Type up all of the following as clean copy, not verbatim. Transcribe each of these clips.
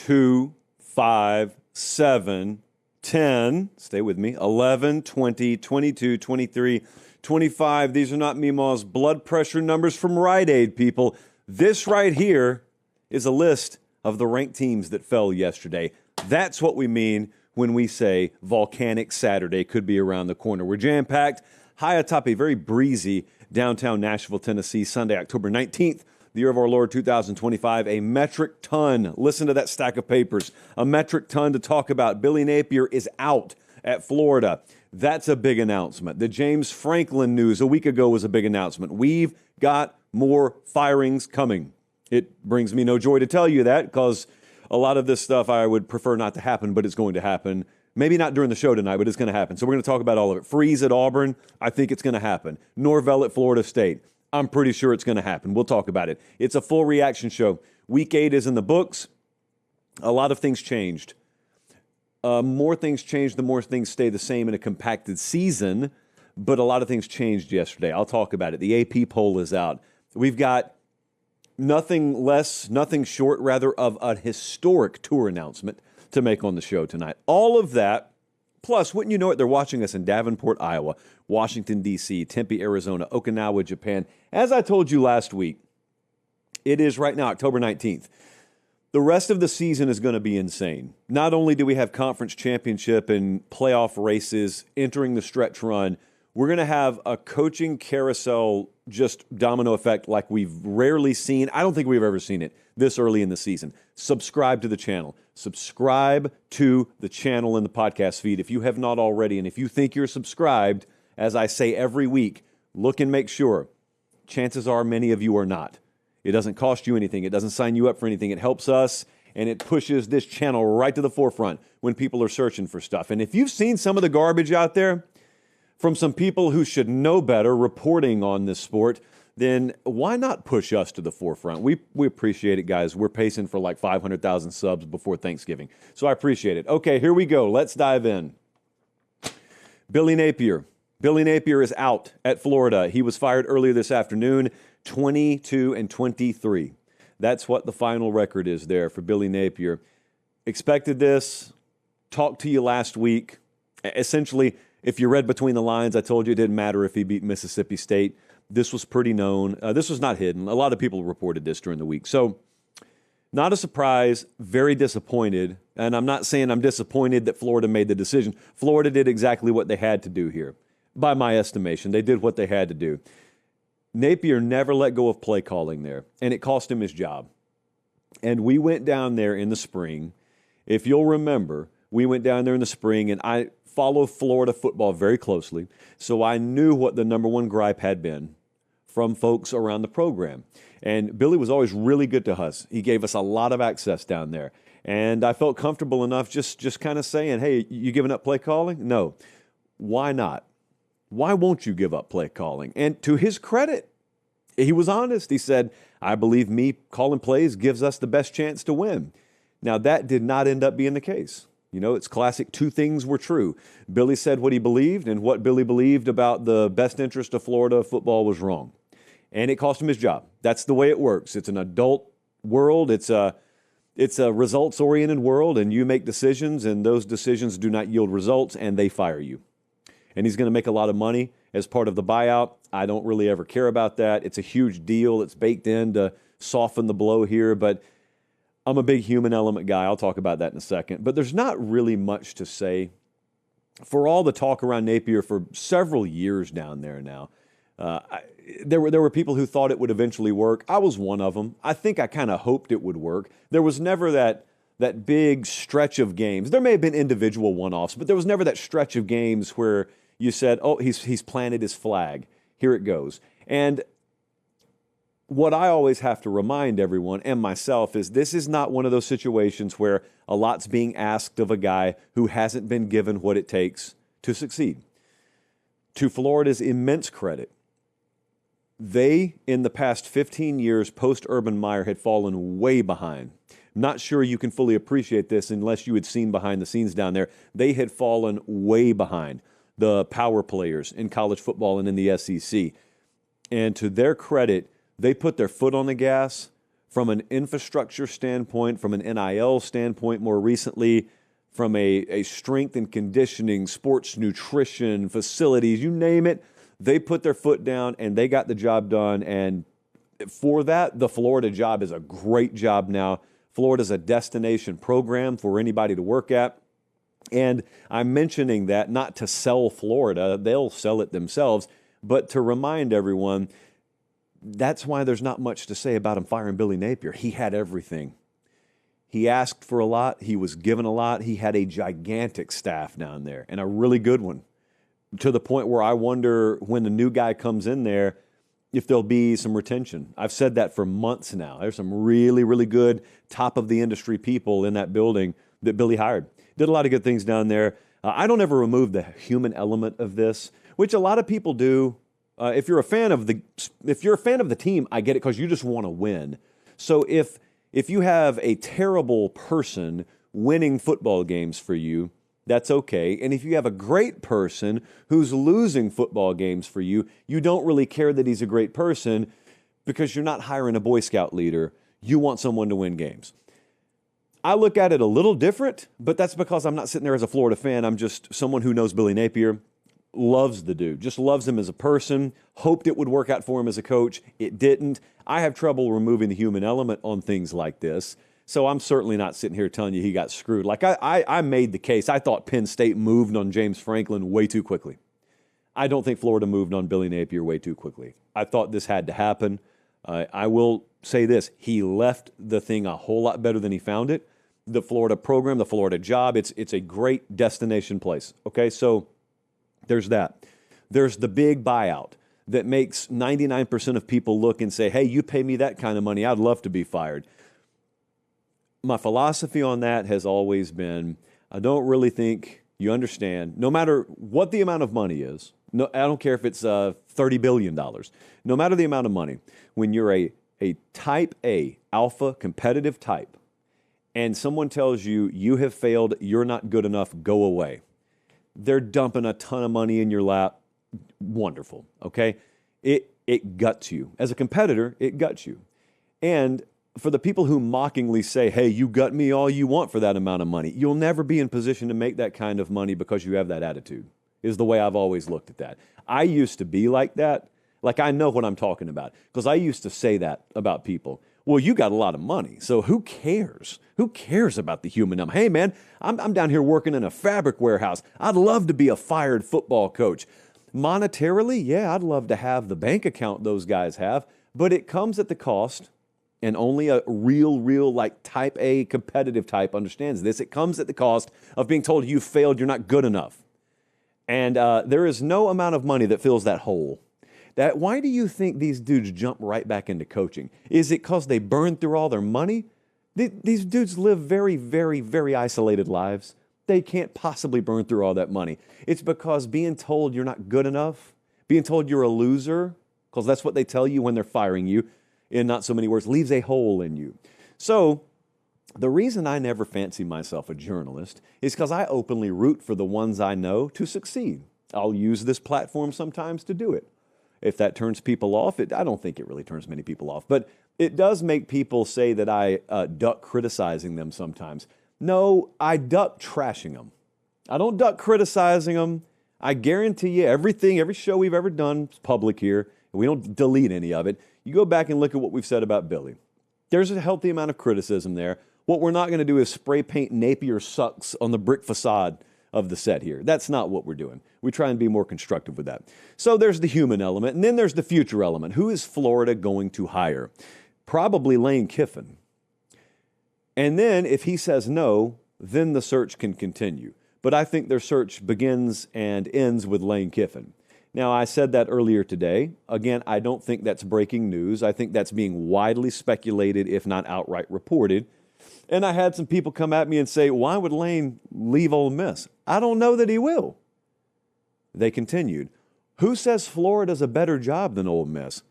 2, 5, 7, 10, stay with me, 11, 20, 22, 23, 25. These are not Meemaw's blood pressure numbers from Rite Aid, people. This right here is a list of the ranked teams that fell yesterday. That's what we mean when we say Volcanic Saturday could be around the corner. We're jam-packed high atop a very breezy downtown Nashville, Tennessee, Sunday, October 19th, the year of our Lord 2025, a metric ton. Listen to that stack of papers. A metric ton to talk about. Billy Napier is out at Florida. That's a big announcement. The James Franklin news a week ago was a big announcement. We've got more firings coming. It brings me no joy to tell you that because a lot of this stuff I would prefer not to happen, but it's going to happen. Maybe not during the show tonight, but it's going to happen. So we're going to talk about all of it. Freeze at Auburn, I think it's going to happen. Norvell at Florida State, I'm pretty sure it's going to happen. We'll talk about it. It's a full reaction show. Week 8 is in the books. A lot of things changed. More things changed, the more things stay the same in a compacted season, but a lot of things changed yesterday. I'll talk about it. The AP poll is out. We've got nothing short, of a historic tour announcement to make on the show tonight. All of that, plus, wouldn't you know it, they're watching us in Davenport, Iowa, Washington, D.C., Tempe, Arizona, Okinawa, Japan. As I told you last week, it is right now October 19th. The rest of the season is going to be insane. Not only do we have conference championship and playoff races entering the stretch run, we're going to have a coaching carousel, just domino effect like we've rarely seen. I don't think we've ever seen it this early in the season. Subscribe to the channel. Subscribe to the channel in the podcast feed if you have not already. And if you think you're subscribed, as I say every week, look and make sure. Chances are many of you are not. It doesn't cost you anything. It doesn't sign you up for anything. It helps us, and it pushes this channel right to the forefront when people are searching for stuff. And if you've seen some of the garbage out there from some people who should know better reporting on this sport, then why not push us to the forefront? We appreciate it, guys. We're pacing for like 500,000 subs before Thanksgiving. So I appreciate it. Okay, here we go. Let's dive in. Billy Napier. Billy Napier is out at Florida. He was fired earlier this afternoon, 22-23. That's what the final record is there for Billy Napier. Expected this. Talked to you last week. Essentially, if you read between the lines, I told you it didn't matter if he beat Mississippi State. This was pretty known. This was not hidden. A lot of people reported this during the week. So, not a surprise, very disappointed. And I'm not saying I'm disappointed that Florida made the decision. Florida did exactly what they had to do here. By my estimation, they did what they had to do. Napier never let go of play calling there, and it cost him his job. And we went down there in the spring. If you'll remember, we went down there in the spring, and I follow Florida football very closely, so I knew what the number one gripe had been from folks around the program. And Billy was always really good to us. He gave us a lot of access down there. And I felt comfortable enough just kind of saying, hey, you giving up play calling? No. Why not? Why won't you give up play calling? And to his credit, he was honest. He said, I believe me calling plays gives us the best chance to win. Now, that did not end up being the case. You know, it's classic. Two things were true. Billy said what he believed, and what Billy believed about the best interest of Florida football was wrong. And it cost him his job. That's the way it works. It's an adult world. It's a results-oriented world, and you make decisions, and those decisions do not yield results, and they fire you. And he's going to make a lot of money as part of the buyout. I don't really ever care about that. It's a huge deal. It's baked in to soften the blow here, but I'm a big human element guy. I'll talk about that in a second. But there's not really much to say. For all the talk around Napier for several years down there now, there were people who thought it would eventually work. I was one of them. I think I kind of hoped it would work. There was never that big stretch of games. There may have been individual one-offs, but there was never that stretch of games where you said, oh, he's planted his flag. Here it goes. And what I always have to remind everyone and myself is this is not one of those situations where a lot's being asked of a guy who hasn't been given what it takes to succeed. To Florida's immense credit, they, in the past 15 years post-Urban Meyer, had fallen way behind. Not sure you can fully appreciate this unless you had seen behind the scenes down there. They had fallen way behind the power players in college football and in the SEC. And to their credit, they put their foot on the gas from an infrastructure standpoint, from an NIL standpoint more recently, from a strength and conditioning, sports nutrition, facilities, you name it, they put their foot down and they got the job done. And for that, the Florida job is a great job now. Florida's a destination program for anybody to work at. And I'm mentioning that not to sell Florida, they'll sell it themselves, but to remind everyone, that's why there's not much to say about him firing Billy Napier. He had everything. He asked for a lot. He was given a lot. He had a gigantic staff down there and a really good one, to the point where I wonder when the new guy comes in there if there'll be some retention. I've said that for months now. There's some really, really good top-of-the-industry people in that building that Billy hired. Did a lot of good things down there. I don't ever remove the human element of this, which a lot of people do. If you're a fan of the team, I get it because you just want to win. So if you have a terrible person winning football games for you, that's okay. And if you have a great person who's losing football games for you, you don't really care that he's a great person because you're not hiring a Boy Scout leader. You want someone to win games. I look at it a little different, but that's because I'm not sitting there as a Florida fan. I'm just someone who knows Billy Napier, loves the dude, just loves him as a person, hoped it would work out for him as a coach. It didn't. I have trouble removing the human element on things like this. So I'm certainly not sitting here telling you he got screwed. Like I made the case. I thought Penn State moved on James Franklin way too quickly. I don't think Florida moved on Billy Napier way too quickly. I thought this had to happen. I will say this. He left the thing a whole lot better than he found it. The Florida program, the Florida job, it's a great destination place. Okay, so there's that. There's the big buyout that makes 99% of people look and say, hey, you pay me that kind of money, I'd love to be fired. My philosophy on that has always been, I don't really think you understand, no matter what the amount of money is, no, I don't care if it's $30 billion, no matter the amount of money, when you're a type A, alpha, competitive type, and someone tells you, you have failed, you're not good enough, go away. They're dumping a ton of money in your lap. Wonderful, okay? It guts you. As a competitor, it guts you. And for the people who mockingly say, hey, you gut me all you want for that amount of money, you'll never be in position to make that kind of money because you have that attitude, is the way I've always looked at that. I used to be like that. Like, I know what I'm talking about because I used to say that about people. Well, you got a lot of money, so who cares? Who cares about the human element? Hey, man, I'm down here working in a fabric warehouse. I'd love to be a fired football coach. Monetarily, yeah, I'd love to have the bank account those guys have, but it comes at the cost, and only a real, like type A competitive type understands this. It comes at the cost of being told you failed, you're not good enough. And there is no amount of money that fills that hole. Why do you think these dudes jump right back into coaching? Is it because they burned through all their money? These dudes live very, very, very isolated lives. They can't possibly burn through all that money. It's because being told you're not good enough, being told you're a loser, because that's what they tell you when they're firing you, in not so many words, leaves a hole in you. So the reason I never fancy myself a journalist is because I openly root for the ones I know to succeed. I'll use this platform sometimes to do it. If that turns people off, I don't think it really turns many people off, but it does make people say that I duck criticizing them sometimes. No, I duck trashing them. I don't duck criticizing them. I guarantee you every show we've ever done is public here. We don't delete any of it. You go back and look at what we've said about Billy. There's a healthy amount of criticism there. What we're not going to do is spray paint Napier sucks on the brick facade of the set here. That's not what we're doing. We try and be more constructive with that. So there's the human element, and then there's the future element. Who is Florida going to hire? Probably Lane Kiffin. And then if he says no, then the search can continue. But I think their search begins and ends with Lane Kiffin. Now, I said that earlier today. Again, I don't think that's breaking news. I think that's being widely speculated, if not outright reported. And I had some people come at me and say, why would Lane leave Ole Miss? I don't know that he will. They continued. Who says Florida's a better job than Ole Miss?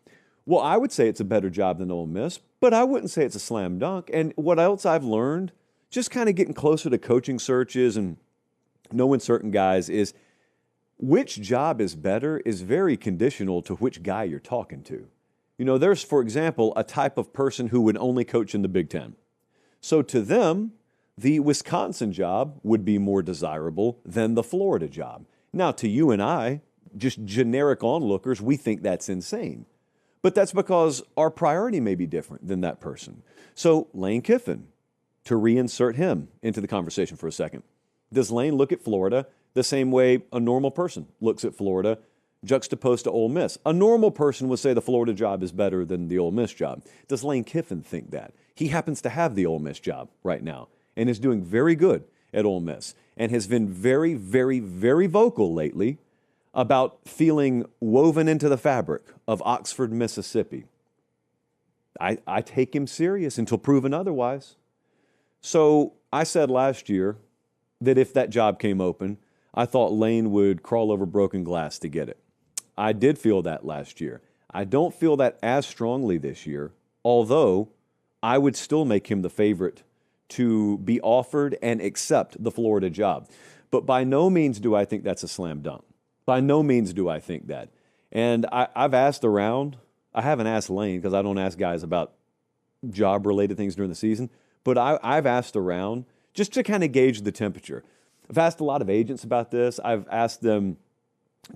Well, I would say it's a better job than Ole Miss, but I wouldn't say it's a slam dunk. And what else I've learned, just kind of getting closer to coaching searches and knowing certain guys, is which job is better is very conditional to which guy you're talking to. There's, for example, a type of person who would only coach in the Big Ten. So to them, the Wisconsin job would be more desirable than the Florida job. Now, to you and I, just generic onlookers, we think that's insane. But that's because our priority may be different than that person. So Lane Kiffin, to reinsert him into the conversation for a second. Does Lane look at Florida the same way a normal person looks at Florida, juxtaposed to Ole Miss? A normal person would say the Florida job is better than the Ole Miss job. Does Lane Kiffin think that? He happens to have the Ole Miss job right now and is doing very good at Ole Miss and has been very, very, very vocal lately about feeling woven into the fabric of Oxford, Mississippi. I take him serious until proven otherwise. So I said last year that if that job came open, I thought Lane would crawl over broken glass to get it. I did feel that last year. I don't feel that as strongly this year, although I would still make him the favorite to be offered and accept the Florida job. But by no means do I think that's a slam dunk. By no means do I think that. And I've asked around. I haven't asked Lane because I don't ask guys about job-related things during the season. But I've asked around just to kind of gauge the temperature. I've asked a lot of agents about this. I've asked them,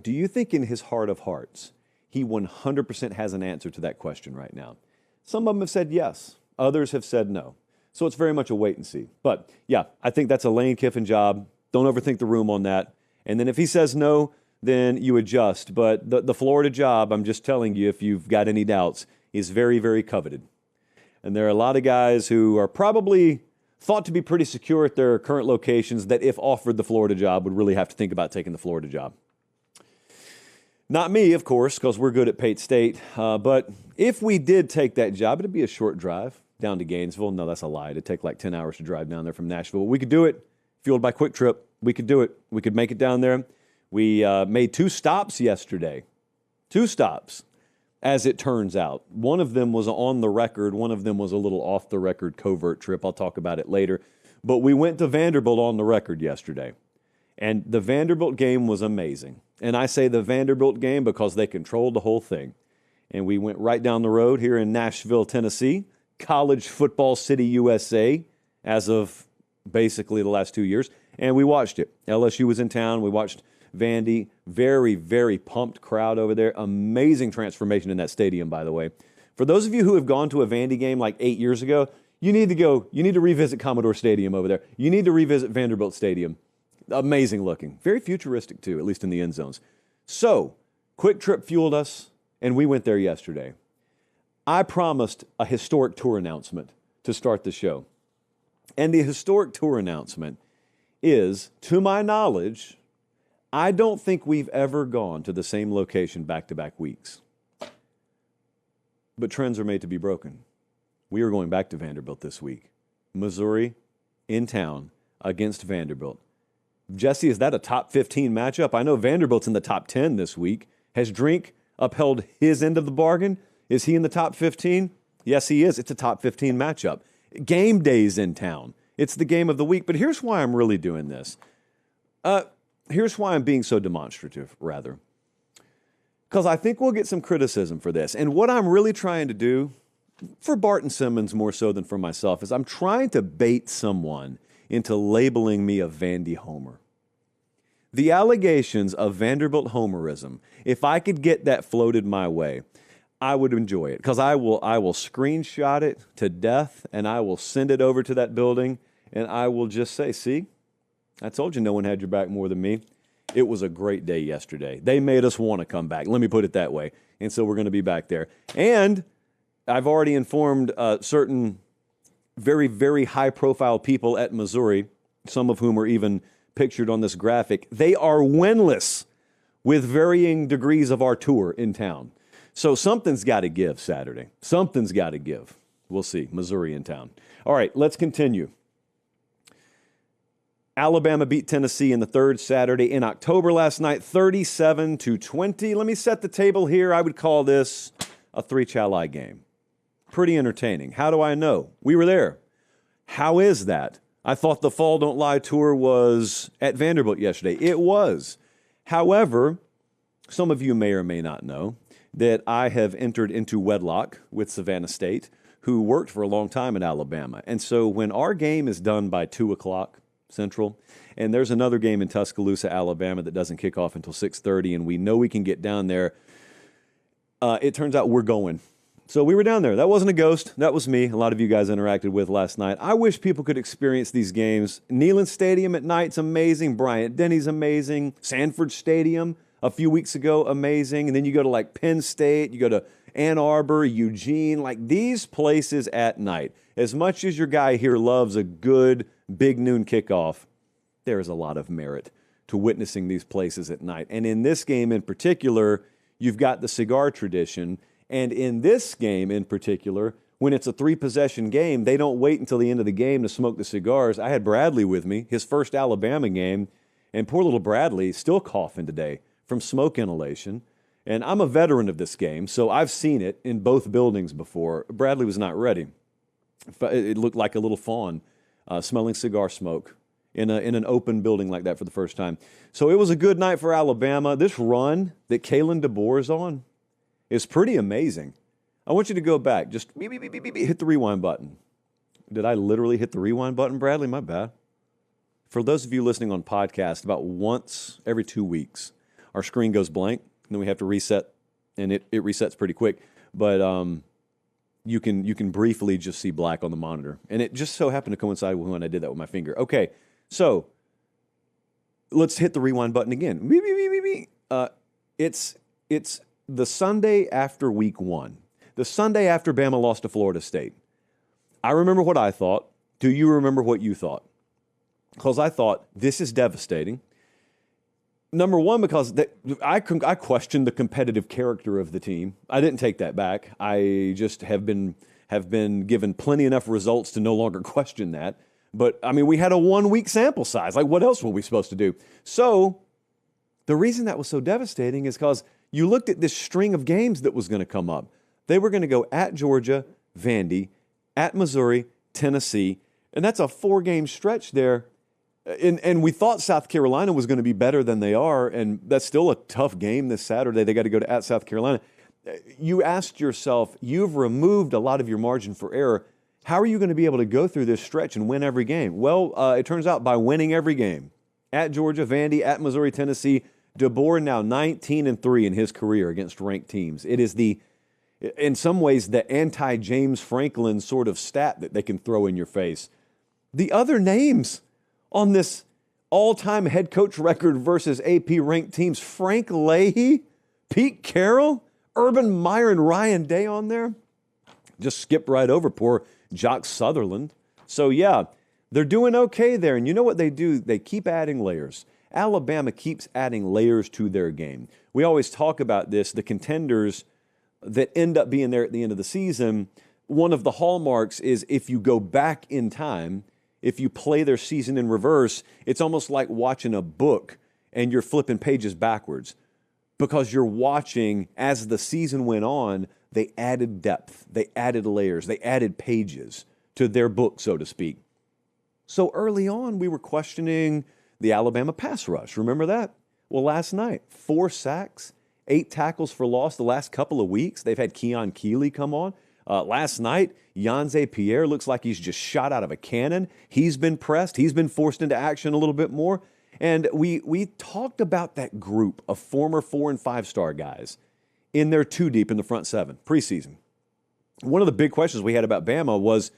do you think in his heart of hearts, he 100% has an answer to that question right now? Some of them have said yes. Others have said no. So it's very much a wait and see. But yeah, I think that's a Lane Kiffin job. Don't overthink the room on that. And then if he says no, then you adjust. But the Florida job, I'm just telling you, if you've got any doubts, is very, very coveted. And there are a lot of guys who are probably thought to be pretty secure at their current locations that if offered the Florida job would really have to think about taking the Florida job. Not me, of course, because we're good at Pate State. But if we did take that job, it'd be a short drive down to Gainesville. No, that's a lie. It'd take like 10 hours to drive down there from Nashville. We could do it, fueled by Quick Trip. We could do it. We could make it down there. We made 2 stops yesterday. 2 stops. As it turns out. One of them was on the record. One of them was a little off the record covert trip. I'll talk about it later. But we went to Vanderbilt on the record yesterday. And the Vanderbilt game was amazing. And I say the Vanderbilt game because they controlled the whole thing. And we went right down the road here in Nashville, Tennessee, College Football City, USA, as of basically the last 2 years. And we watched it. LSU was in town. We watched Vandy, very, very pumped crowd over there. Amazing transformation in that stadium, by the way. For those of you who have gone to a Vandy game like 8 years ago, you need to revisit Commodore Stadium over there. You need to revisit Vanderbilt Stadium. Amazing looking. Very futuristic, too, at least in the end zones. So, Quick Trip fueled us, and we went there yesterday. I promised a historic tour announcement to start the show. And the historic tour announcement is, to my knowledge, I don't think we've ever gone to the same location back-to-back weeks. But trends are made to be broken. We are going back to Vanderbilt this week. Missouri in town against Vanderbilt. Jesse, is that a top 15 matchup? I know Vanderbilt's in the top 10 this week. Has Drink upheld his end of the bargain? Is he in the top 15? Yes, he is. It's a top 15 matchup. Game day's in town. It's the game of the week. But here's why I'm really doing this. Here's why I'm being so demonstrative, rather. Because I think we'll get some criticism for this. And what I'm really trying to do, for Barton Simmons more so than for myself, is I'm trying to bait someone into labeling me a Vandy homer. The allegations of Vanderbilt homerism, if I could get that floated my way, I would enjoy it. Because I will screenshot it to death, and I will send it over to that building, and I will just say, see? I told you no one had your back more than me. It was a great day yesterday. They made us want to come back. Let me put it that way. And so we're going to be back there. And I've already informed certain very, very high-profile people at Missouri, some of whom are even pictured on this graphic. They are winless with varying degrees of our tour in town. So something's got to give Saturday. Something's got to give. We'll see. Missouri in town. All right, let's continue. Alabama beat Tennessee in the third Saturday in October last night, 37-20. Let me set the table here. I would call this a three-chally game. Pretty entertaining. How do I know? We were there. How is that? I thought the Fall Don't Lie tour was at Vanderbilt yesterday. It was. However, some of you may or may not know, that I have entered into wedlock with Savannah State, who worked for a long time in Alabama. And so when our game is done by 2 o'clock Central, and there's another game in Tuscaloosa, Alabama that doesn't kick off until 6:30, and we know we can get down there, it turns out we're going. So we were down there. That wasn't a ghost. That was me. A lot of you guys interacted with last night. I wish people could experience these games. Neyland Stadium at night's amazing. Bryant-Denny's amazing. Sanford Stadium a few weeks ago, amazing. And then you go to like Penn State, you go to Ann Arbor, Eugene, like these places at night. As much as your guy here loves a good big noon kickoff, there is a lot of merit to witnessing these places at night. And in this game in particular, you've got the cigar tradition. And in this game in particular, when it's a 3-possession game, they don't wait until the end of the game to smoke the cigars. I had Bradley with me, his first Alabama game, and poor little Bradley still coughing today from smoke inhalation. And I'm a veteran of this game, so I've seen it in both buildings before. Bradley was not ready. It looked like a little fawn smelling cigar smoke in an open building like that for the first time. So it was a good night for Alabama. This run that Kalen DeBoer is on is pretty amazing. I want you to go back. Just beep, beep, beep, beep, beep, hit the rewind button. Did I literally hit the rewind button, Bradley? My bad. For those of you listening on podcast, about once every 2 weeks, our screen goes blank, and then we have to reset, and it resets pretty quick. But you can briefly just see black on the monitor. And it just so happened to coincide with when I did that with my finger. Okay, so let's hit the rewind button again. Beep, beep, beep, beep, beep. It's the Sunday after week 1, the Sunday after Bama lost to Florida State. I remember what I thought. Do you remember what you thought? Because I thought, this is devastating. Number one, because I questioned the competitive character of the team. I didn't take that back. I just have been given plenty enough results to no longer question that. But, I mean, we had a 1-week sample size. Like, what else were we supposed to do? So the reason that was so devastating is because you looked at this string of games that was going to come up. They were going to go at Georgia, Vandy, at Missouri, Tennessee, and that's a 4-game stretch there. And we thought South Carolina was going to be better than they are, and that's still a tough game this Saturday. They got to go to at South Carolina. You asked yourself, you've removed a lot of your margin for error. How are you going to be able to go through this stretch and win every game? Well, it turns out by winning every game. At Georgia, Vandy, at Missouri, Tennessee, DeBoer now 19-3 in his career against ranked teams. It is in some ways, the anti-James Franklin sort of stat that they can throw in your face. The other names on this all-time head coach record versus AP ranked teams, Frank Leahy, Pete Carroll, Urban Meyer, and Ryan Day on there. Just skipped right over poor Jock Sutherland. So yeah, they're doing okay there. And you know what they do? They keep adding layers. Alabama keeps adding layers to their game. We always talk about this, the contenders that end up being there at the end of the season. One of the hallmarks is if you go back in time, if you play their season in reverse, it's almost like watching a book and you're flipping pages backwards because you're watching as the season went on, they added depth, they added layers, they added pages to their book, so to speak. So early on, we were questioning the Alabama pass rush. Remember that? Well, last night, 4 sacks, 8 tackles for loss the last couple of weeks. They've had Keon Keeley come on. Last night, Yanze Pierre looks like he's just shot out of a cannon. He's been pressed. He's been forced into action a little bit more. And we talked about that group of former 4- and 5-star guys in their 2 deep in the front 7 preseason. One of the big questions we had about Bama was,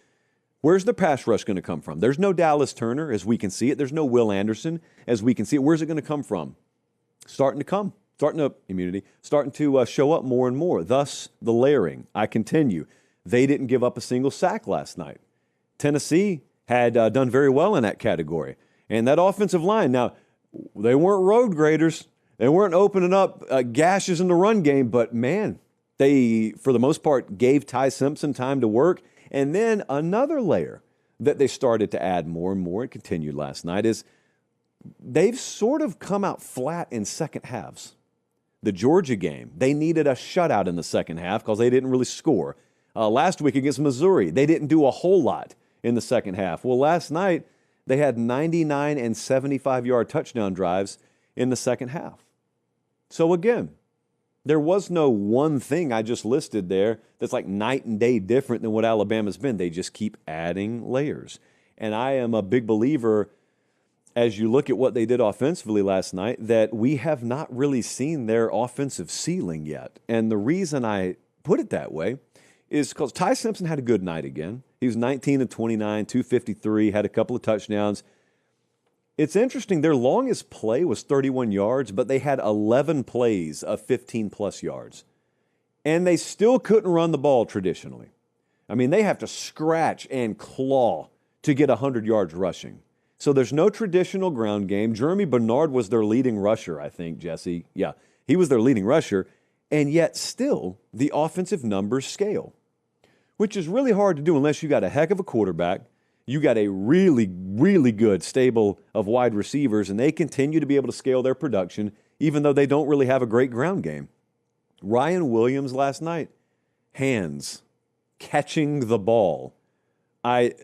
where's the pass rush going to come from? There's no Dallas Turner, as we can see it. There's no Will Anderson, as we can see it. Where's it going to come from? Starting to show up more and more. Thus, the layering. I continue. They didn't give up a single sack last night. Tennessee had done very well in that category. And that offensive line, now, they weren't road graders. They weren't opening up gashes in the run game, but man, they, for the most part, gave Ty Simpson time to work. And then another layer that they started to add more and more, and continued last night, is they've sort of come out flat in second halves. The Georgia game, they needed a shutout in the second half because they didn't really score. Last week against Missouri, they didn't do a whole lot in the second half. Well, last night, they had 99 and 75-yard touchdown drives in the second half. So again, There was no one thing I just listed there that's like night and day different than what Alabama's been. They just keep adding layers. And I am a big believer, as you look at what they did offensively last night, that we have not really seen their offensive ceiling yet. And the reason I put it that way is because Ty Simpson had a good night again. He was 19 of 29, 253, had a couple of touchdowns. It's interesting, their longest play was 31 yards, but they had 11 plays of 15-plus yards. And they still couldn't run the ball traditionally. I mean, they have to scratch and claw to get 100 yards rushing. So there's no traditional ground game. Jeremy Bernard was their leading rusher, I think, Jesse. Yeah, he was their leading rusher. And yet still, the offensive numbers scale, which is really hard to do unless you got a heck of a quarterback, you got a really, really good stable of wide receivers, and they continue to be able to scale their production, even though they don't really have a great ground game. Ryan Williams last night, hands, catching the ball. I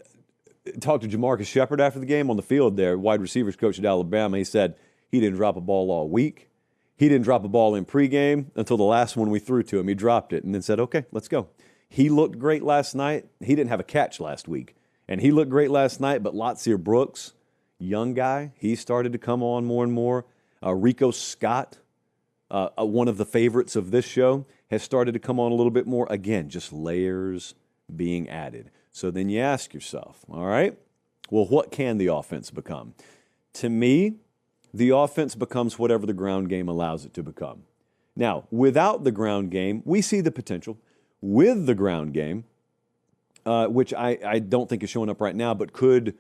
talked to Jamarcus Shepard after the game on the field there, wide receivers coach at Alabama. He said he didn't drop a ball all week. He didn't drop a ball in pregame until the last one we threw to him. He dropped it and then said, okay, let's go. He looked great last night. He didn't have a catch last week. And he looked great last night, but Latsier Brooks, young guy, he started to come on more and more. Rico Scott, one of the favorites of this show, has started to come on a little bit more. Again, just layers being added. So then you ask yourself, all right, well, what can the offense become? To me, the offense becomes whatever the ground game allows it to become. Now, without the ground game, we see the potential. With the ground game, which I don't think is showing up right now, but could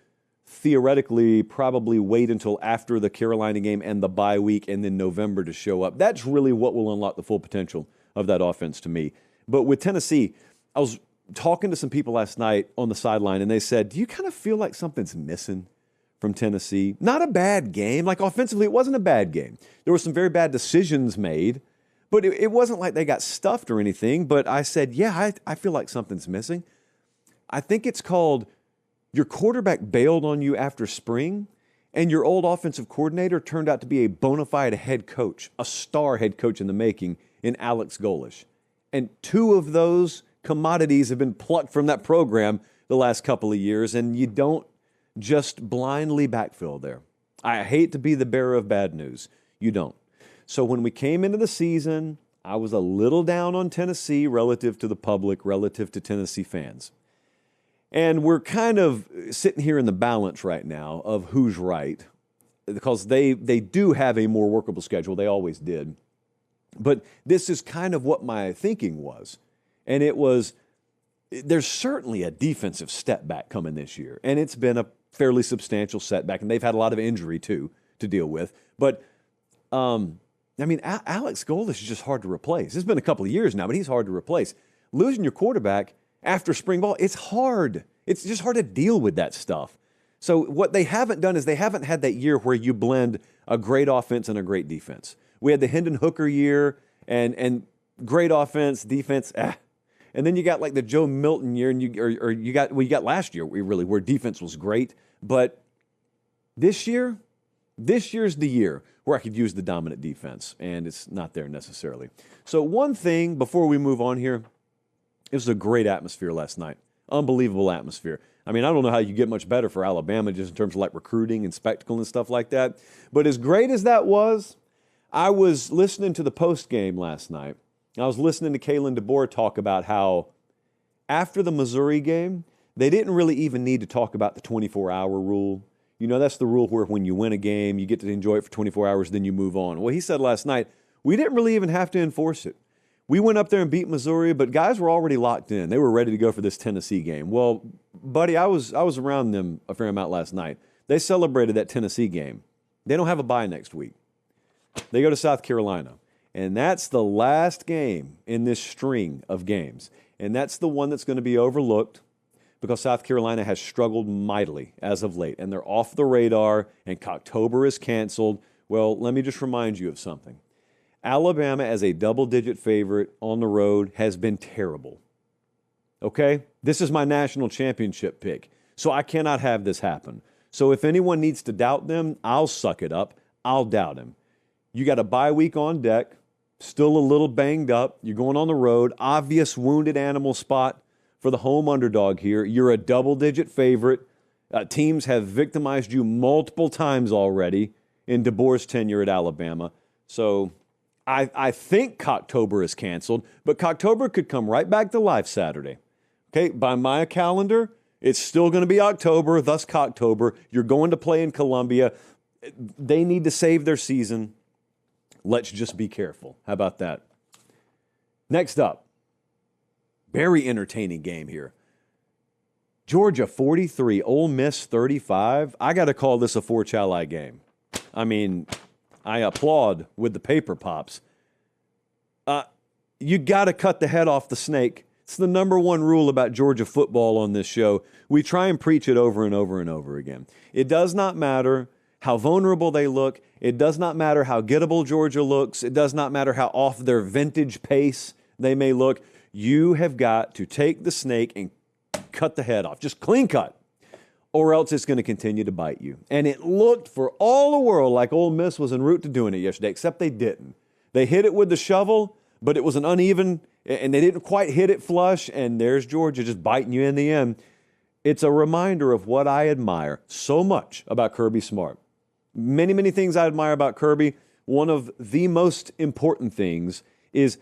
theoretically probably wait until after the Carolina game and the bye week and then November to show up. That's really what will unlock the full potential of that offense to me. But with Tennessee, I was talking to some people last night on the sideline, and they said, do you kind of feel like something's missing from Tennessee? Not a bad game. Like offensively, it wasn't a bad game. There were some very bad decisions made, but it wasn't like they got stuffed or anything. But I said, yeah, I feel like something's missing. I think it's called your quarterback bailed on you after spring, and your old offensive coordinator turned out to be a bona fide head coach, a star head coach in the making in Alex Golesh. And two of those commodities have been plucked from that program the last couple of years, and you don't just blindly backfill there. I hate to be the bearer of bad news. You don't. So when we came into the season, I was a little down on Tennessee relative to the public, relative to Tennessee fans. And we're kind of sitting here in the balance right now of who's right, because they do have a more workable schedule. They always did. But this is kind of what my thinking was. And it was, there's certainly a defensive step back coming this year. And it's been a fairly substantial setback. And they've had a lot of injury, too, to deal with. But, I mean, Alex Golesh is just hard to replace. It's been a couple of years now, but he's hard to replace. Losing your quarterback after spring ball, it's hard. It's just hard to deal with that stuff. So what they haven't done is they haven't had that year where you blend a great offense and a great defense. We had the Hendon Hooker year and great offense, defense, And then you got like the Joe Milton year, and you got last year where defense was great. But this year's the year where I could use the dominant defense, and it's not there necessarily. So one thing before we move on here, it was a great atmosphere last night. Unbelievable atmosphere. I mean, I don't know how you get much better for Alabama just in terms of like recruiting and spectacle and stuff like that. But as great as that was, I was listening to the post game last night. I was listening to Kalen DeBoer talk about how after the Missouri game, they didn't really even need to talk about the 24-hour rule. You know, that's the rule where when you win a game, you get to enjoy it for 24 hours, then you move on. Well, he said last night, we didn't really even have to enforce it. We went up there and beat Missouri, but guys were already locked in. They were ready to go for this Tennessee game. Well, buddy, I was around them a fair amount last night. They celebrated that Tennessee game. They don't have a bye next week. They go to South Carolina. And that's the last game in this string of games. And that's the one that's going to be overlooked because South Carolina has struggled mightily as of late. And they're off the radar, and October is canceled. Well, let me just remind you of something. Alabama, as a double-digit favorite on the road, has been terrible. Okay? This is my national championship pick. So I cannot have this happen. So if anyone needs to doubt them, I'll suck it up. I'll doubt him. You got a bye week on deck. still a little banged up. You're going on the road. Obvious wounded animal spot for the home underdog here. You're a double-digit favorite. Teams have victimized you multiple times already in DeBoer's tenure at Alabama. So I think Cocktober is canceled, but Cocktober could come right back to life Saturday. Okay, by my calendar, it's still going to be October, thus Cocktober. You're going to play in Columbia. They need to save their season. Let's just be careful. How about that? Next up, very entertaining game here. Georgia 43, Ole Miss 35. I got to call this a four-chali game. I mean, I applaud with the paper pops. You got to cut the head off the snake. It's the number one rule about Georgia football on this show. We try and preach it over and over and over again. It does not matter how vulnerable they look. It does not matter how gettable Georgia looks. It does not matter how off their vintage pace they may look. You have got to take the snake and cut the head off. Just clean cut. Or else it's going to continue to bite you. And it looked for all the world like Ole Miss was en route to doing it yesterday, except they didn't. They hit it with the shovel, but it was an uneven, and they didn't quite hit it flush, and there's Georgia just biting you in the end. It's a reminder of what I admire so much about Kirby Smart. Many, many things I admire about Kirby. One of the most important things is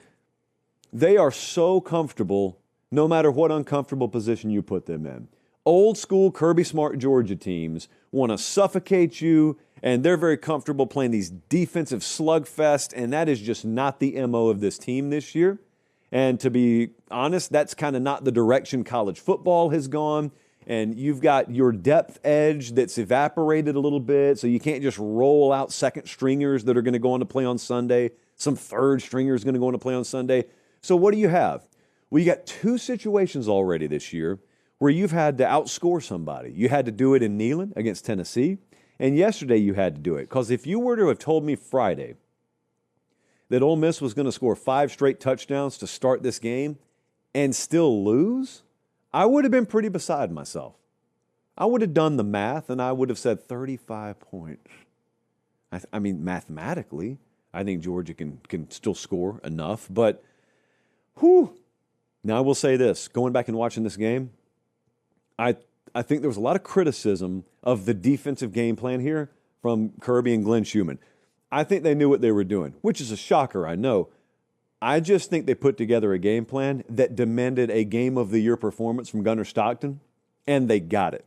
they are so comfortable no matter what uncomfortable position you put them in. Old school Kirby Smart Georgia teams want to suffocate you, and they're very comfortable playing these defensive slugfest, and that is just not the MO of this team this year. And to be honest, that's kind of not the direction college football has gone. And you've got your depth edge that's evaporated a little bit, so you can't just roll out second stringers that are going to go on to play on Sunday. Some third stringer is going to go on to play on Sunday. So what do you have? Well, you got two situations already this year where you've had to outscore somebody. You had to do it in Neyland against Tennessee, and yesterday you had to do it. Because if you were to have told me Friday that Ole Miss was going to score 5 straight touchdowns to start this game and still lose, I would have been pretty beside myself. I would have done the math, and I would have said 35 points. I mean, mathematically, I think Georgia can still score enough, but whew. Now, I will say this. Going back and watching this game, I think there was a lot of criticism of the defensive game plan here from Kirby and Glenn Schumann. I think they knew what they were doing, which is a shocker, I know. I just think they put together a game plan that demanded a game of the year performance from Gunnar Stockton, and they got it.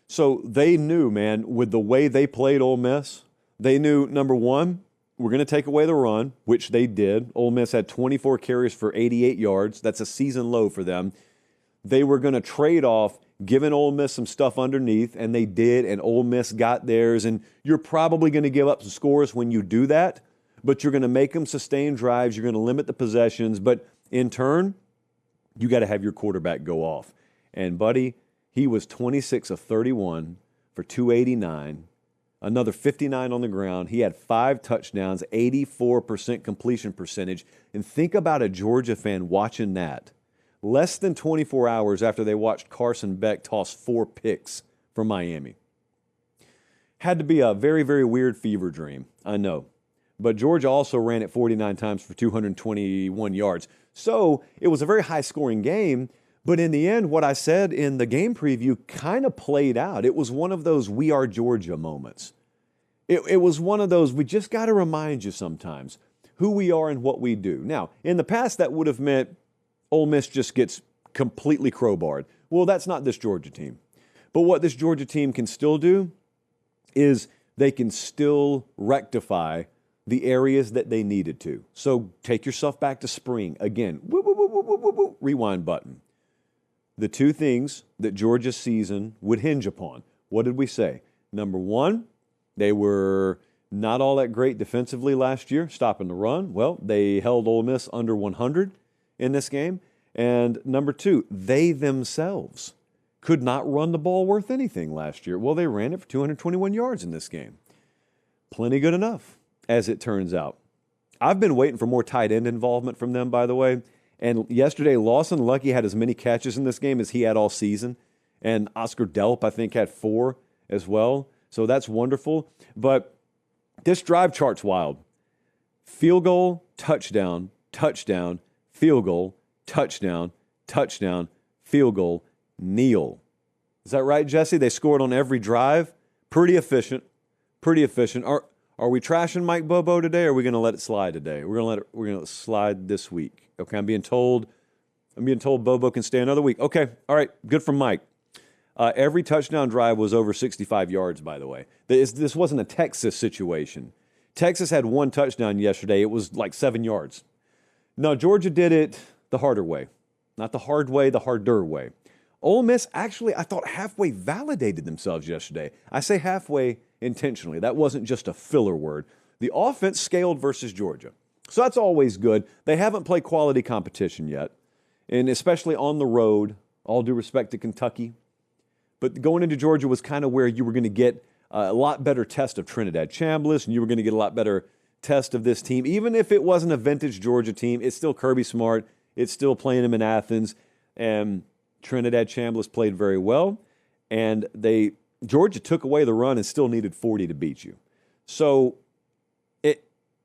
So they knew, man, with the way they played Ole Miss, they knew, number one, we're going to take away the run, which they did. Ole Miss had 24 carries for 88 yards. That's a season low for them. They were going to trade off giving Ole Miss some stuff underneath, and they did, and Ole Miss got theirs. And you're probably going to give up some scores when you do that, but you're going to make them sustain drives. You're going to limit the possessions. But in turn, you got to have your quarterback go off. And, buddy, he was 26 of 31 for 289, another 59 on the ground. He had 5 touchdowns, 84% completion percentage. And think about a Georgia fan watching that less than 24 hours after they watched Carson Beck toss 4 picks for Miami. Had to be a very, very weird fever dream, I know. But Georgia also ran it 49 times for 221 yards. So it was a very high-scoring game, but in the end, what I said in the game preview kind of played out. It was one of those we are Georgia moments. It was one of those we just got to remind you sometimes who we are and what we do. Now, in the past, that would have meant Ole Miss just gets completely crowbarred. Well, that's not this Georgia team. But what this Georgia team can still do is they can still rectify the areas that they needed to. So take yourself back to spring. Again, woo, woo, woo, woo, woo, woo, woo, rewind button. The two things that Georgia's season would hinge upon. What did we say? Number one, they were not all that great defensively last year, stopping the run. Well, they held Ole Miss under 100 in this game. And number two, they themselves could not run the ball worth anything last year. Well, they ran it for 221 yards in this game. Plenty good enough, as it turns out. I've been waiting for more tight end involvement from them, by the way. And yesterday, Lawson Lucky had as many catches in this game as he had all season. And Oscar Delp, I think, had 4 as well. So that's wonderful. But this drive chart's wild. field goal, touchdown, touchdown, field goal, touchdown, touchdown, field goal, kneel. Is that right, Jesse? They scored on every drive. Pretty efficient. Pretty efficient. Are we trashing Mike Bobo today, or are we going to let it slide today? We're going to let it slide this week. Okay, I'm being told Bobo can stay another week. Okay, all right, good for Mike. Every touchdown drive was over 65 yards, by the way. This wasn't a Texas situation. Texas had one touchdown yesterday. It was like 7 yards. No, Georgia did it the harder way. Not the hard way, the harder way. Ole Miss actually, I thought, halfway validated themselves yesterday. I say halfway intentionally. That wasn't just a filler word. The offense scaled versus Georgia. So that's always good. They haven't played quality competition yet, and especially on the road, all due respect to Kentucky. But going into Georgia was kind of where you were going to get a lot better test of Trinidad Chambliss, and you were going to get a lot better test of this team. Even if it wasn't a vintage Georgia team, it's still Kirby Smart. It's still playing him in Athens. And Trinidad Chambliss played very well. And Georgia took away the run and still needed 40 to beat you. So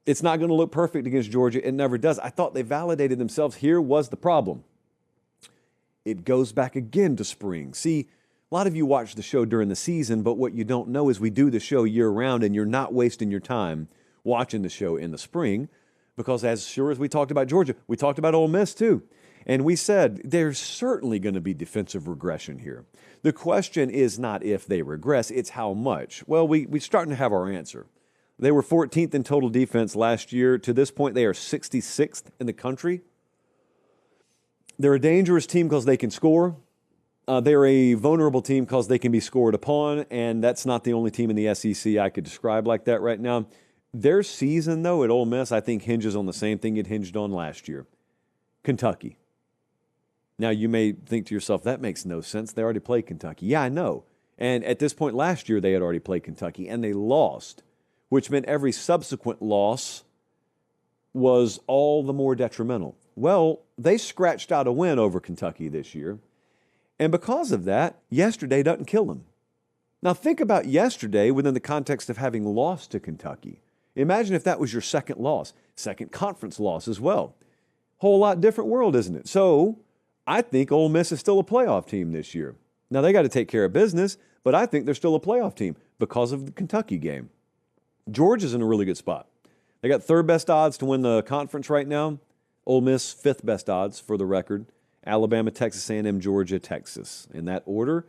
it's not going to look perfect against Georgia. It never does. I thought they validated themselves. Here was the problem. It goes back again to spring. See, a lot of you watch the show during the season, but what you don't know is we do the show year-round, and you're not wasting your time watching the show in the spring because as sure as we talked about Georgia, we talked about Ole Miss too. And we said there's certainly going to be defensive regression here. The question is not if they regress, it's how much. Well, we're starting to have our answer. They were 14th in total defense last year. To this point, they are 66th in the country. They're a dangerous team because they can score. They're a vulnerable team because they can be scored upon, and that's not the only team in the SEC I could describe like that right now. Their season, though, at Ole Miss, I think hinges on the same thing it hinged on last year, Kentucky. Now, you may think to yourself, that makes no sense. They already played Kentucky. Yeah, I know. And at this point last year, they had already played Kentucky, and they lost, which meant every subsequent loss was all the more detrimental. Well, they scratched out a win over Kentucky this year, and because of that, yesterday doesn't kill them. Now, think about yesterday within the context of having lost to Kentucky. Imagine if that was your second loss, second conference loss as well. Whole lot different world, isn't it? So I think Ole Miss is still a playoff team this year. Now, they got to take care of business, but I think they're still a playoff team because of the Kentucky game. Georgia's in a really good spot. They got third best odds to win the conference right now. Ole Miss, fifth best odds for the record. Alabama, Texas A&M, Georgia, Texas. In that order,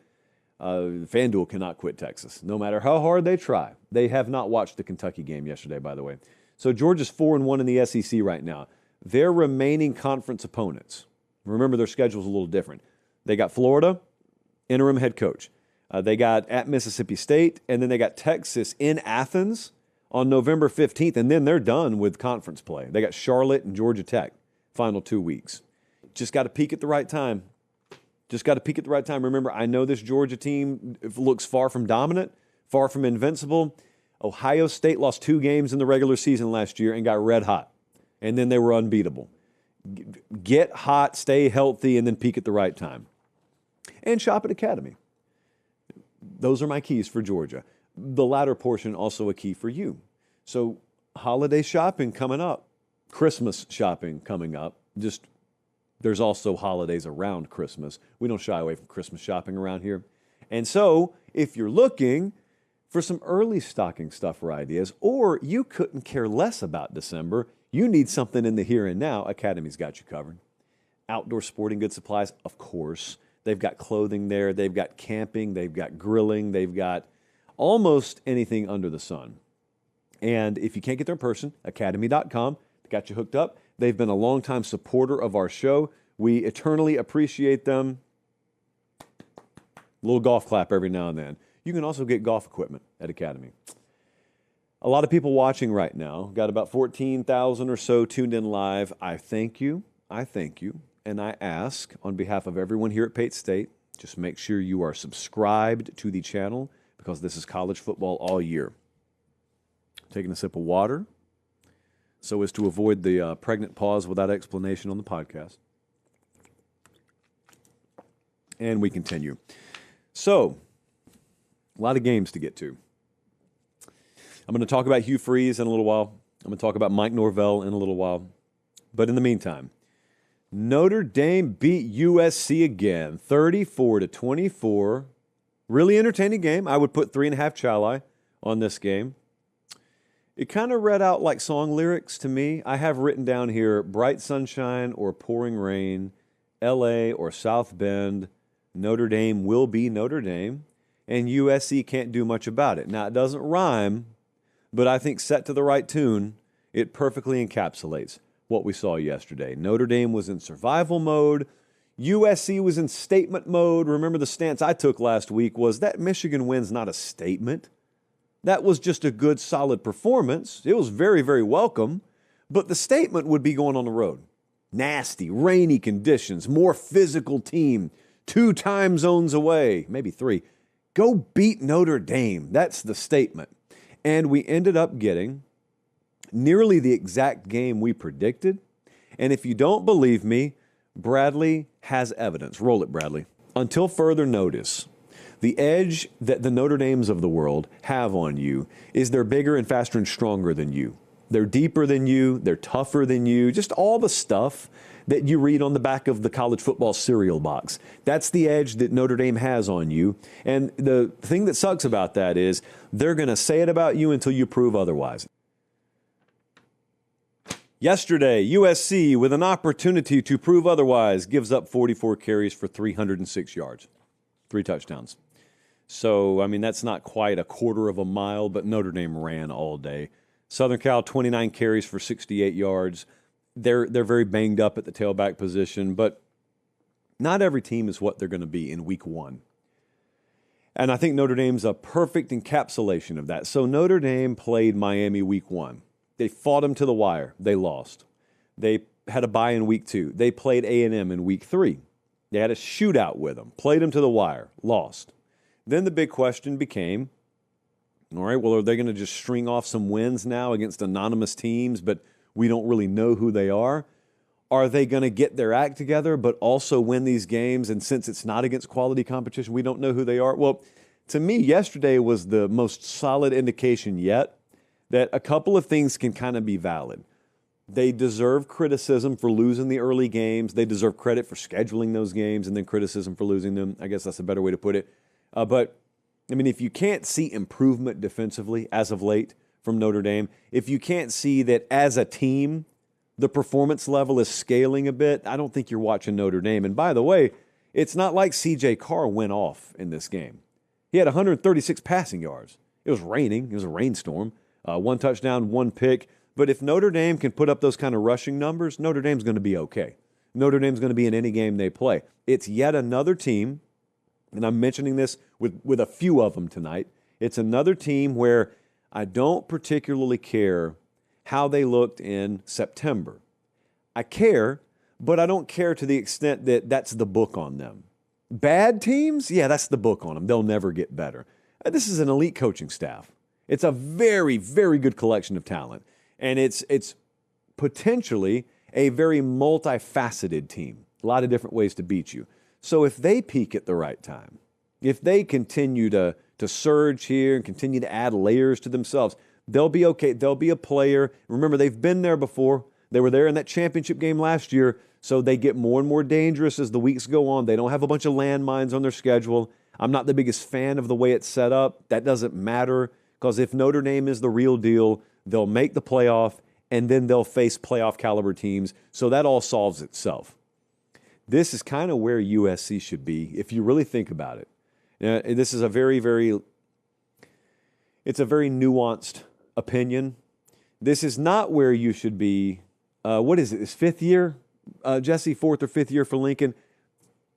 FanDuel cannot quit Texas, no matter how hard they try. They have not watched the Kentucky game yesterday, by the way. So Georgia's 4-1 in the SEC right now. Their remaining conference opponents, remember their schedule's a little different. They got Florida, interim head coach. They got at Mississippi State, and then they got Texas in Athens on November 15th, and then they're done with conference play. They got Charlotte and Georgia Tech, final 2 weeks. Just got to peak at the right time. Just got to peak at the right time. Remember, I know this Georgia team looks far from dominant, far from invincible. Ohio State lost 2 games in the regular season last year and got red hot, and then they were unbeatable. Get hot, stay healthy, and then peak at the right time. And shop at Academy. Those are my keys for Georgia. The latter portion also a key for you. So holiday shopping coming up, Christmas shopping coming up. There's also holidays around Christmas. We don't shy away from Christmas shopping around here. And so if you're looking for some early stocking stuffer ideas, or you couldn't care less about December, you need something in the here and now, Academy's got you covered. Outdoor sporting goods supplies, of course. They've got clothing there. They've got camping. They've got grilling. They've got almost anything under the sun. And if you can't get there in person, academy.com, got you hooked up. They've been a longtime supporter of our show. We eternally appreciate them. A little golf clap every now and then. You can also get golf equipment at Academy. A lot of people watching right now. Got about 14,000 or so tuned in live. I thank you. And I ask on behalf of everyone here at Pate State, just make sure you are subscribed to the channel because this is college football all year. Taking a sip of water so as to avoid the pregnant pause without explanation on the podcast. And we continue. So, a lot of games to get to. I'm going to talk about Hugh Freeze in a little while. I'm going to talk about Mike Norvell in a little while. But in the meantime, Notre Dame beat USC again, 34-24. Really entertaining game. I would put 3.5 Chali on this game. It kind of read out like song lyrics to me. I have written down here, bright sunshine or pouring rain, LA or South Bend, Notre Dame will be Notre Dame, and USC can't do much about it. Now, it doesn't rhyme, but I think set to the right tune, it perfectly encapsulates what we saw yesterday. Notre Dame was in survival mode. USC was in statement mode. Remember, the stance I took last week was that Michigan win's not a statement. That was just a good, solid performance. It was very, very welcome. But the statement would be going on the road. Nasty, rainy conditions, more physical team, 2 time zones away, maybe 3. Go beat Notre Dame. That's the statement. And we ended up getting nearly the exact game we predicted. And if you don't believe me, Bradley has evidence. Roll it, Bradley. Until further notice, the edge that the Notre Dames of the world have on you is they're bigger and faster and stronger than you. They're deeper than you. They're tougher than you. Just all the stuff that you read on the back of the college football cereal box. That's the edge that Notre Dame has on you. And the thing that sucks about that is they're going to say it about you until you prove otherwise. Yesterday, USC, with an opportunity to prove otherwise, gives up 44 carries for 306 yards, 3 touchdowns. So, I mean, that's not quite a quarter of a mile, but Notre Dame ran all day. Southern Cal, 29 carries for 68 yards. They're very banged up at the tailback position, but not every team is what they're going to be in week 1. And I think Notre Dame's a perfect encapsulation of that. So Notre Dame played Miami week 1. They fought them to the wire. They lost. They had a bye in week 2. They played A&M in week 3. They had a shootout with them. Played them to the wire. Lost. Then the big question became, all right, well, are they going to just string off some wins now against anonymous teams, but we don't really know who they are? Are they going to get their act together but also win these games? And since it's not against quality competition, we don't know who they are. Well, to me, yesterday was the most solid indication yet that a couple of things can kind of be valid. They deserve criticism for losing the early games. They deserve credit for scheduling those games and then criticism for losing them. I guess that's a better way to put it. But, I mean, if you can't see improvement defensively as of late from Notre Dame, if you can't see that as a team the performance level is scaling a bit, I don't think you're watching Notre Dame. And by the way, it's not like C.J. Carr went off in this game. He had 136 passing yards. It was raining. It was a rainstorm. 1 touchdown, 1 pick. But if Notre Dame can put up those kind of rushing numbers, Notre Dame's going to be okay. Notre Dame's going to be in any game they play. It's yet another team, and I'm mentioning this with a few of them tonight. It's another team where I don't particularly care how they looked in September. I care, but I don't care to the extent that that's the book on them. Bad teams, yeah, that's the book on them. They'll never get better. This is an elite coaching staff. It's a very, very good collection of talent. And it's potentially a very multifaceted team. A lot of different ways to beat you. So if they peak at the right time, if they continue to surge here and continue to add layers to themselves, they'll be okay. They'll be a player. Remember, they've been there before. They were there in that championship game last year, so they get more and more dangerous as the weeks go on. They don't have a bunch of landmines on their schedule. I'm not the biggest fan of the way it's set up. That doesn't matter, because if Notre Dame is the real deal, they'll make the playoff, and then they'll face playoff caliber teams. So that all solves itself. This is kind of where USC should be, if you really think about it. This is a very, it's a very nuanced opinion. This is not where you should be. What is it, his 5th year? Jesse, 4th or 5th year for Lincoln?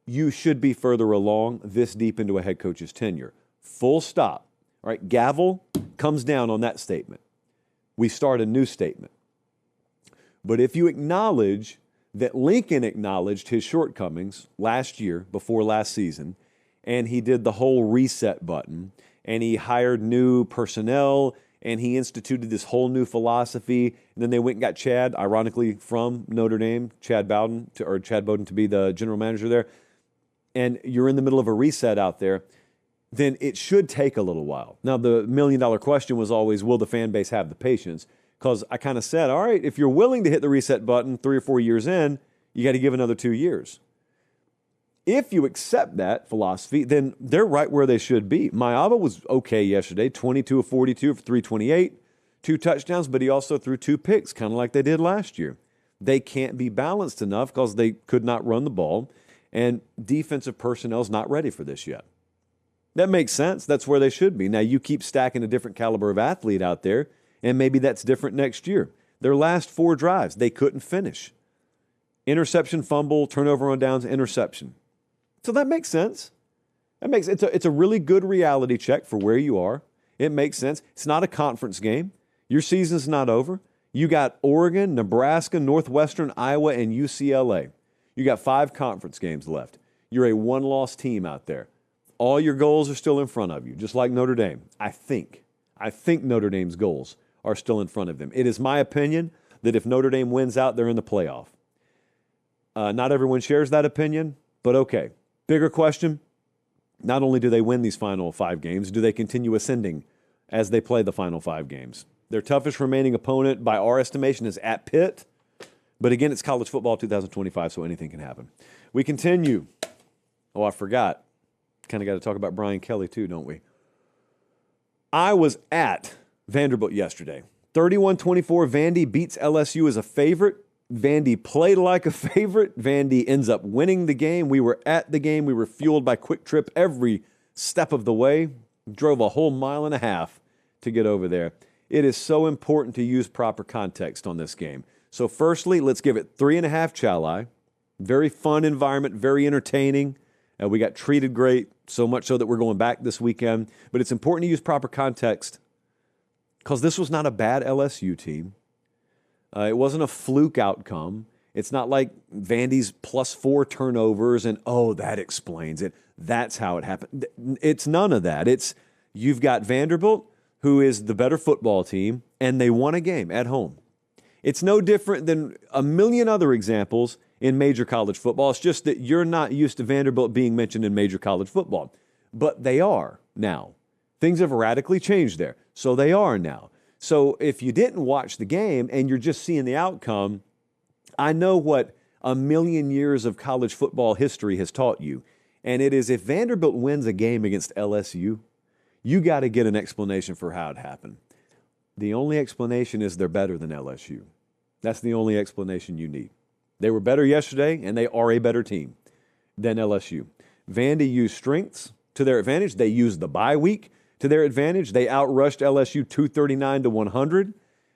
You should be further along this deep into a head coach's tenure. Full stop. All right, gavel comes down on that statement. We start a new statement. But if you acknowledge that Lincoln acknowledged his shortcomings last year, before last season, and he did the whole reset button, and he hired new personnel, and he instituted this whole new philosophy, and then they went and got Chad, ironically from Notre Dame, Chad Bowden to be the general manager there, and you're in the middle of a reset out there, then it should take a little while. Now, the $1 million question was always, will the fan base have the patience? Because I kind of said, all right, if you're willing to hit the reset button 3 or 4 years in, you got to give another 2 years. If you accept that philosophy, then they're right where they should be. Mayaba was okay yesterday, 22 of 42 for 328, 2 touchdowns, but he also threw 2 picks, kind of like they did last year. They can't be balanced enough because they could not run the ball, and defensive personnel is not ready for this yet. That makes sense. That's where they should be. Now, you keep stacking a different caliber of athlete out there, and maybe that's different next year. Their last 4 drives, they couldn't finish. Interception, fumble, turnover on downs, interception. So that makes sense. It's a really good reality check for where you are. It makes sense. It's not a conference game. Your season's not over. You got Oregon, Nebraska, Northwestern, Iowa, and UCLA. You got 5 conference games left. You're a one-loss team out there. All your goals are still in front of you, just like Notre Dame. I think Notre Dame's goals are still in front of them. It is my opinion that if Notre Dame wins out, they're in the playoff. Not everyone shares that opinion, but okay. Bigger question, not only do they win these final 5 games, do they continue ascending as they play the final 5 games? Their toughest remaining opponent, by our estimation, is at Pitt. But again, it's college football 2025, so anything can happen. We continue. Oh, I forgot. Kind of got to talk about Brian Kelly too, don't we? I was at Vanderbilt yesterday. 31-24, Vandy beats LSU as a favorite. Vandy played like a favorite. Vandy ends up winning the game. We were at the game. We were fueled by Quick Trip every step of the way. Drove a whole 1.5 miles to get over there. It is so important to use proper context on this game. So firstly, let's give it 3.5 Chali. Very fun environment, very entertaining. We got treated great, so much so that we're going back this weekend. But it's important to use proper context because this was not a bad LSU team. It wasn't a fluke outcome. It's not like Vandy's +4 turnovers and, oh, that explains it. That's how it happened. It's none of that. It's you've got Vanderbilt, who is the better football team, and they won a game at home. It's no different than a million other examples in major college football. It's just that you're not used to Vanderbilt being mentioned in major college football. But they are now. Things have radically changed there. So they are now. So if you didn't watch the game and you're just seeing the outcome, I know what a million years of college football history has taught you. And it is if Vanderbilt wins a game against LSU, you got to get an explanation for how it happened. The only explanation is they're better than LSU. That's the only explanation you need. They were better yesterday, and they are a better team than LSU. Vandy used strengths to their advantage. They used the bye week to their advantage. They outrushed LSU 239-100,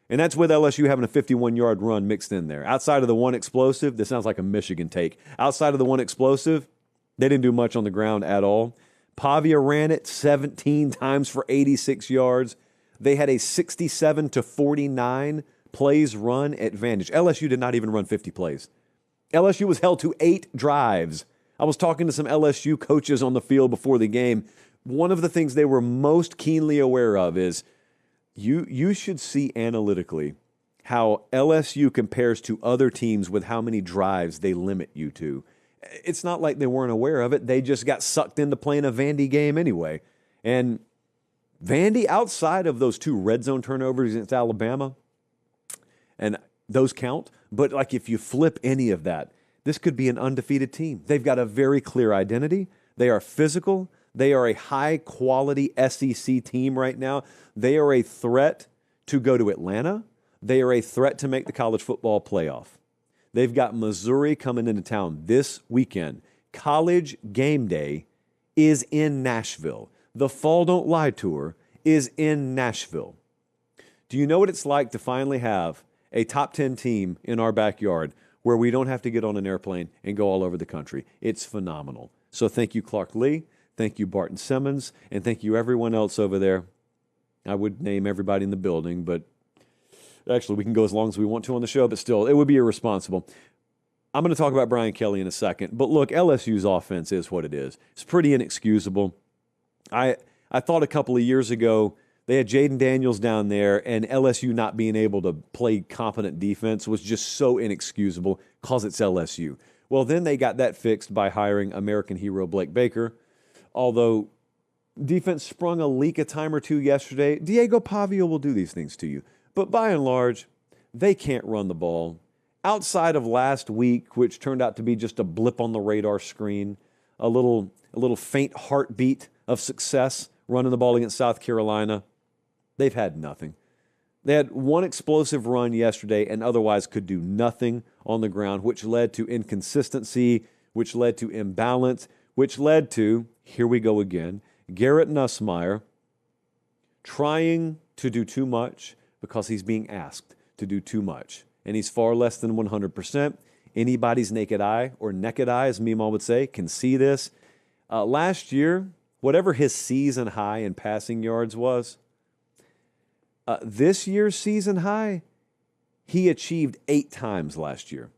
and that's with LSU having a 51-yard run mixed in there. Outside of the one explosive, this sounds like a Michigan take. Outside of the one explosive, they didn't do much on the ground at all. Pavia ran it 17 times for 86 yards. They had a 67-49 plays run advantage. LSU did not even run 50 plays. LSU was held to 8 drives. I was talking to some LSU coaches on the field before the game. One of the things they were most keenly aware of is you should see analytically how LSU compares to other teams with how many drives they limit you to. It's not like they weren't aware of it. They just got sucked into playing a Vandy game anyway. And Vandy, outside of those 2 red zone turnovers against Alabama, and those count, but like if you flip any of that, this could be an undefeated team. They've got a very clear identity. They are physical. They are a high-quality SEC team right now. They are a threat to go to Atlanta. They are a threat to make the college football playoff. They've got Missouri coming into town this weekend. College game day is in Nashville. The Fall Don't Lie Tour is in Nashville. Do you know what it's like to finally have a top 10 team in our backyard where we don't have to get on an airplane and go all over the country? It's phenomenal. So thank you, Clark Lee. Thank you, Barton Simmons. And thank you, everyone else over there. I would name everybody in the building, but actually we can go as long as we want to on the show, but still, it would be irresponsible. I'm going to talk about Brian Kelly in a second. But look, LSU's offense is what it is. It's pretty inexcusable. I thought a couple of years ago they had Jaden Daniels down there, and LSU not being able to play competent defense was just so inexcusable because it's LSU. Well, then they got that fixed by hiring American hero Blake Baker. Although defense sprung a leak a time or two yesterday, Diego Pavia will do these things to you. But by and large, they can't run the ball. Outside of last week, which turned out to be just a blip on the radar screen, a little faint heartbeat of success running the ball against South Carolina, they've had nothing. They had one explosive run yesterday and otherwise could do nothing on the ground, which led to inconsistency, which led to imbalance, which led to, here we go again, Garrett Nussmeier trying to do too much because he's being asked to do too much. And he's far less than 100%. Anybody's naked eye, or as Meemaw would say, can see this. Last year, whatever his season high in passing yards was, this year's season high, he achieved 8 times last year.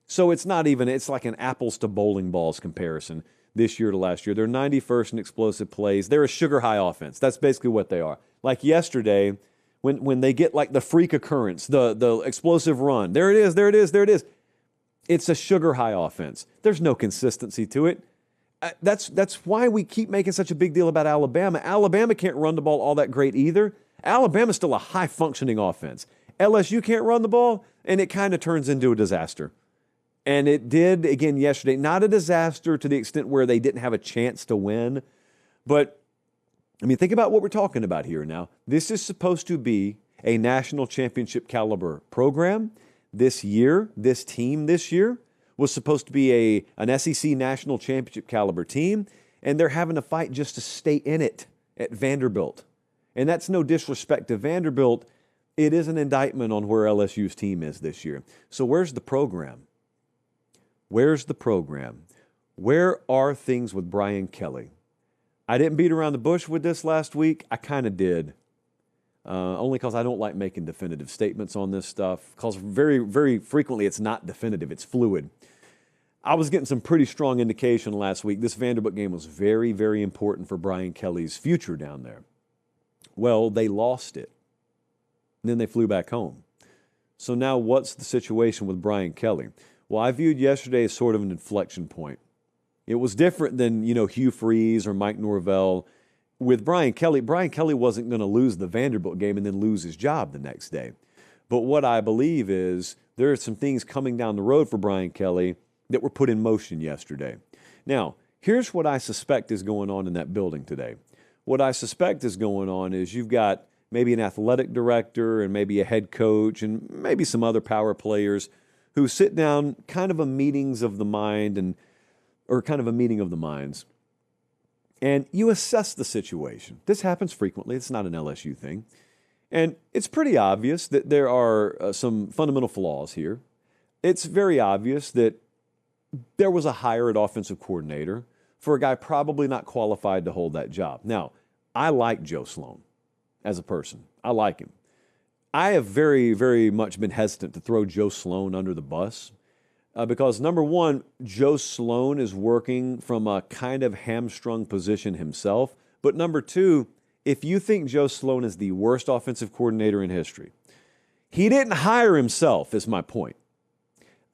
So it's like an apples to bowling balls comparison this year to last year. They're 91st in explosive plays. They're a sugar high offense. That's basically what they are. Like yesterday, when they get like the freak occurrence, the explosive run, there it is. It's a sugar high offense. There's no consistency to it. That's why we keep making such a big deal about Alabama. Alabama can't run the ball all that great either. Alabama's still a high functioning offense. LSU can't run the ball, and it kind of turns into a disaster. And it did again yesterday. Not a disaster to the extent where they didn't have a chance to win, but I mean, think about what we're talking about here now. This is supposed to be a national championship caliber program. This team this year was supposed to be an SEC national championship caliber team, and they're having to fight just to stay in it at Vanderbilt. And that's no disrespect to Vanderbilt. It is an indictment on where LSU's team is this year. So where's the program? Where's the program? Where are things with Brian Kelly? I didn't beat around the bush with this last week. I kind of did. Only because I don't like making definitive statements on this stuff. Because very, very frequently it's not definitive. It's fluid. I was getting some pretty strong indication last week. This Vanderbilt game was very, very important for Brian Kelly's future down there. Well, they lost it. And then they flew back home. So now what's the situation with Brian Kelly? Well, I viewed yesterday as sort of an inflection point. It was different than, Hugh Freeze or Mike Norvell. With Brian Kelly wasn't going to lose the Vanderbilt game and then lose his job the next day. But what I believe is there are some things coming down the road for Brian Kelly that were put in motion yesterday. Now, here's what I suspect is going on in that building today. What I suspect is going on is you've got maybe an athletic director and maybe a head coach and maybe some other power players who sit down, kind of a meetings of the mind or kind of a meeting of the minds, and you assess the situation. This happens frequently. It's not an LSU thing. And it's pretty obvious that there are some fundamental flaws here. It's very obvious that there was a hire at offensive coordinator for a guy probably not qualified to hold that job. Now, I like Joe Sloan as a person. I like him. I have very, very much been hesitant to throw Joe Sloan under the bus because, number one, Joe Sloan is working from a kind of hamstrung position himself. But number two, if you think Joe Sloan is the worst offensive coordinator in history, he didn't hire himself, is my point.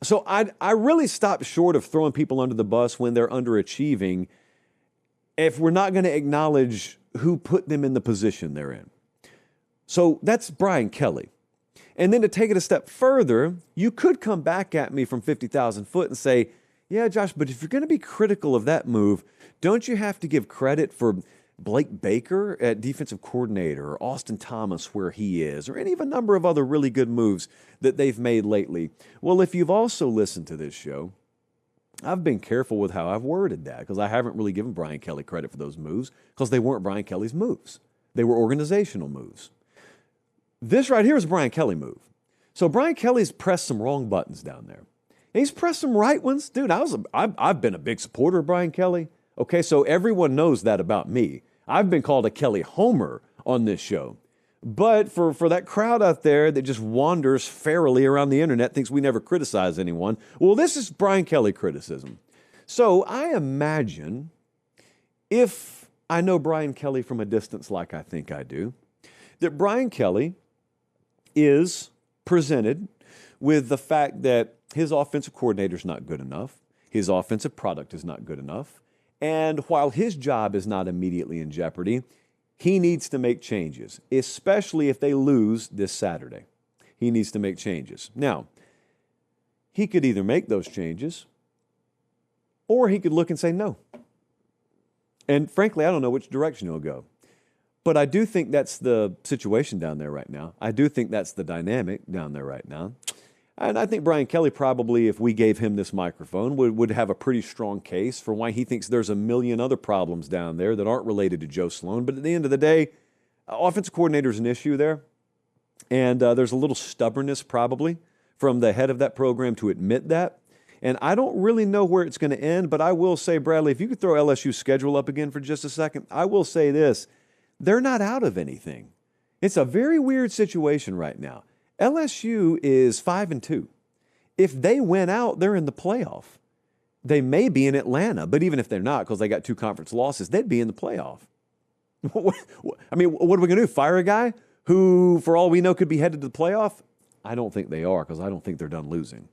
So I really stopped short of throwing people under the bus when they're underachieving if we're not going to acknowledge who put them in the position they're in. So that's Brian Kelly. And then to take it a step further, you could come back at me from 50,000 foot and say, yeah, Josh, but if you're going to be critical of that move, don't you have to give credit for Blake Baker at defensive coordinator or Austin Thomas where he is or any of a number of other really good moves that they've made lately? Well, if you've also listened to this show, I've been careful with how I've worded that because I haven't really given Brian Kelly credit for those moves because they weren't Brian Kelly's moves. They were organizational moves. This right here is a Brian Kelly move. So Brian Kelly's pressed some wrong buttons down there. And he's pressed some right ones. Dude, I've been a big supporter of Brian Kelly. Okay, so everyone knows that about me. I've been called a Kelly homer on this show. But for that crowd out there that just wanders ferally around the internet, thinks we never criticize anyone, well, this is Brian Kelly criticism. So I imagine if I know Brian Kelly from a distance like I think I do, that Brian Kelly is presented with the fact that his offensive coordinator is not good enough, his offensive product is not good enough, and while his job is not immediately in jeopardy, he needs to make changes, especially if they lose this Saturday. He needs to make changes. Now, he could either make those changes or he could look and say no. And frankly, I don't know which direction he'll go. But I do think that's the situation down there right now. I do think that's the dynamic down there right now. And I think Brian Kelly probably, if we gave him this microphone, would have a pretty strong case for why he thinks there's a million other problems down there that aren't related to Joe Sloan. But at the end of the day, offensive coordinator is an issue there. And there's a little stubbornness probably from the head of that program to admit that. And I don't really know where it's going to end, but I will say, Bradley, if you could throw LSU's schedule up again for just a second, I will say this. They're not out of anything. It's a very weird situation right now. LSU is 5-2. If they win out, they're in the playoff. They may be in Atlanta, but even if they're not, because they got 2 conference losses, they'd be in the playoff. I mean, what are we going to do? Fire a guy who, for all we know, could be headed to the playoff? I don't think they are, because I don't think they're done losing.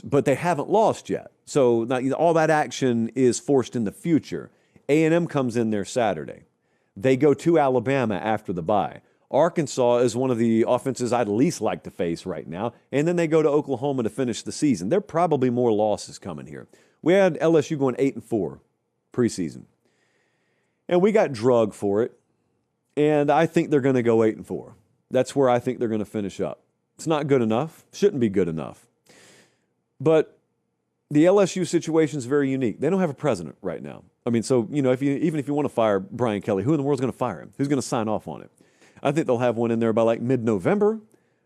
But they haven't lost yet. So all that action is forced in the future. A&M comes in there Saturday. They go to Alabama after the bye. Arkansas is one of the offenses I'd least like to face right now. And then they go to Oklahoma to finish the season. There are probably more losses coming here. We had LSU going 8-4 preseason. And we got drugged for it. And I think they're going to go 8-4. That's where I think they're going to finish up. It's not good enough. Shouldn't be good enough. But the LSU situation is very unique. They don't have a president right now. I mean, so, even if you want to fire Brian Kelly, who in the world is going to fire him? Who's going to sign off on it? I think they'll have one in there by like mid-November.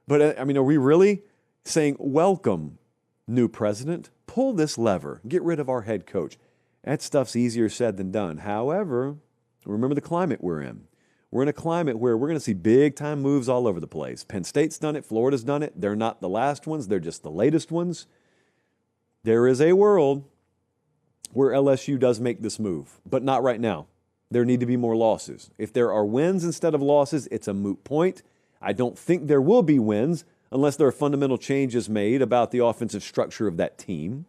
But, are we really saying, welcome, new president? Pull this lever. Get rid of our head coach. That stuff's easier said than done. However, remember the climate we're in. We're in a climate where we're going to see big-time moves all over the place. Penn State's done it. Florida's done it. They're not the last ones. They're just the latest ones. There is a world where LSU does make this move, but not right now. There need to be more losses. If there are wins instead of losses, it's a moot point. I don't think there will be wins unless there are fundamental changes made about the offensive structure of that team.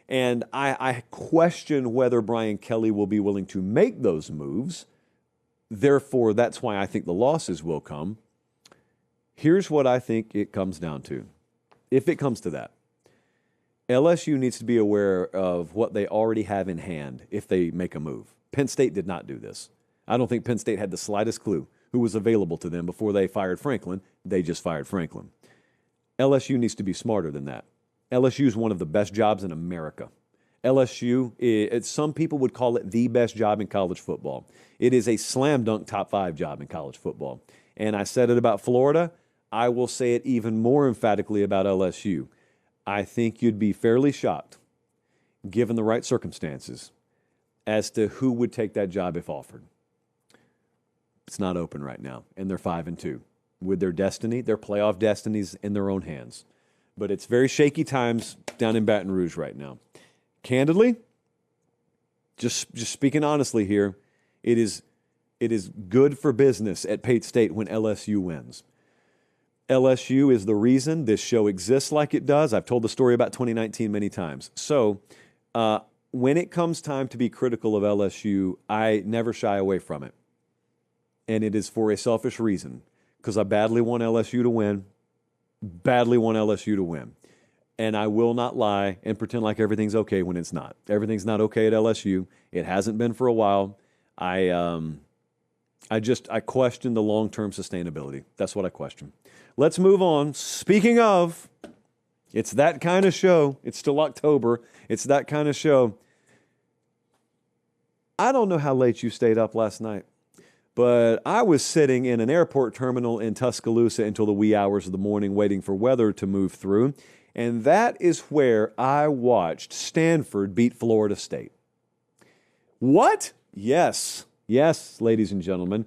And I question whether Brian Kelly will be willing to make those moves. Therefore, that's why I think the losses will come. Here's what I think it comes down to. If it comes to that, LSU needs to be aware of what they already have in hand if they make a move. Penn State did not do this. I don't think Penn State had the slightest clue who was available to them before they fired Franklin. They just fired Franklin. LSU needs to be smarter than that. LSU is one of the best jobs in America. LSU, some people would call it the best job in college football. It is a slam dunk top 5 job in college football. And I said it about Florida. I will say it even more emphatically about LSU. I think you'd be fairly shocked, given the right circumstances, as to who would take that job if offered. It's not open right now, and they're 5-2. With their destiny, their playoff destinies in their own hands. But it's very shaky times down in Baton Rouge right now. Candidly, just speaking honestly here, it is good for business at Pate State when LSU wins. LSU is the reason this show exists like it does. I've told the story about 2019 many times. So when it comes time to be critical of LSU, I never shy away from it. And it is for a selfish reason, because I badly want LSU to win, And I will not lie and pretend like everything's okay when it's not. Everything's not okay at LSU. It hasn't been for a while. I question the long-term sustainability. That's what I question. Let's move on. Speaking of, it's that kind of show. It's still October. It's that kind of show. I don't know how late you stayed up last night, but I was sitting in an airport terminal in Tuscaloosa until the wee hours of the morning waiting for weather to move through, and that is where I watched Stanford beat Florida State. What? Yes, ladies and gentlemen.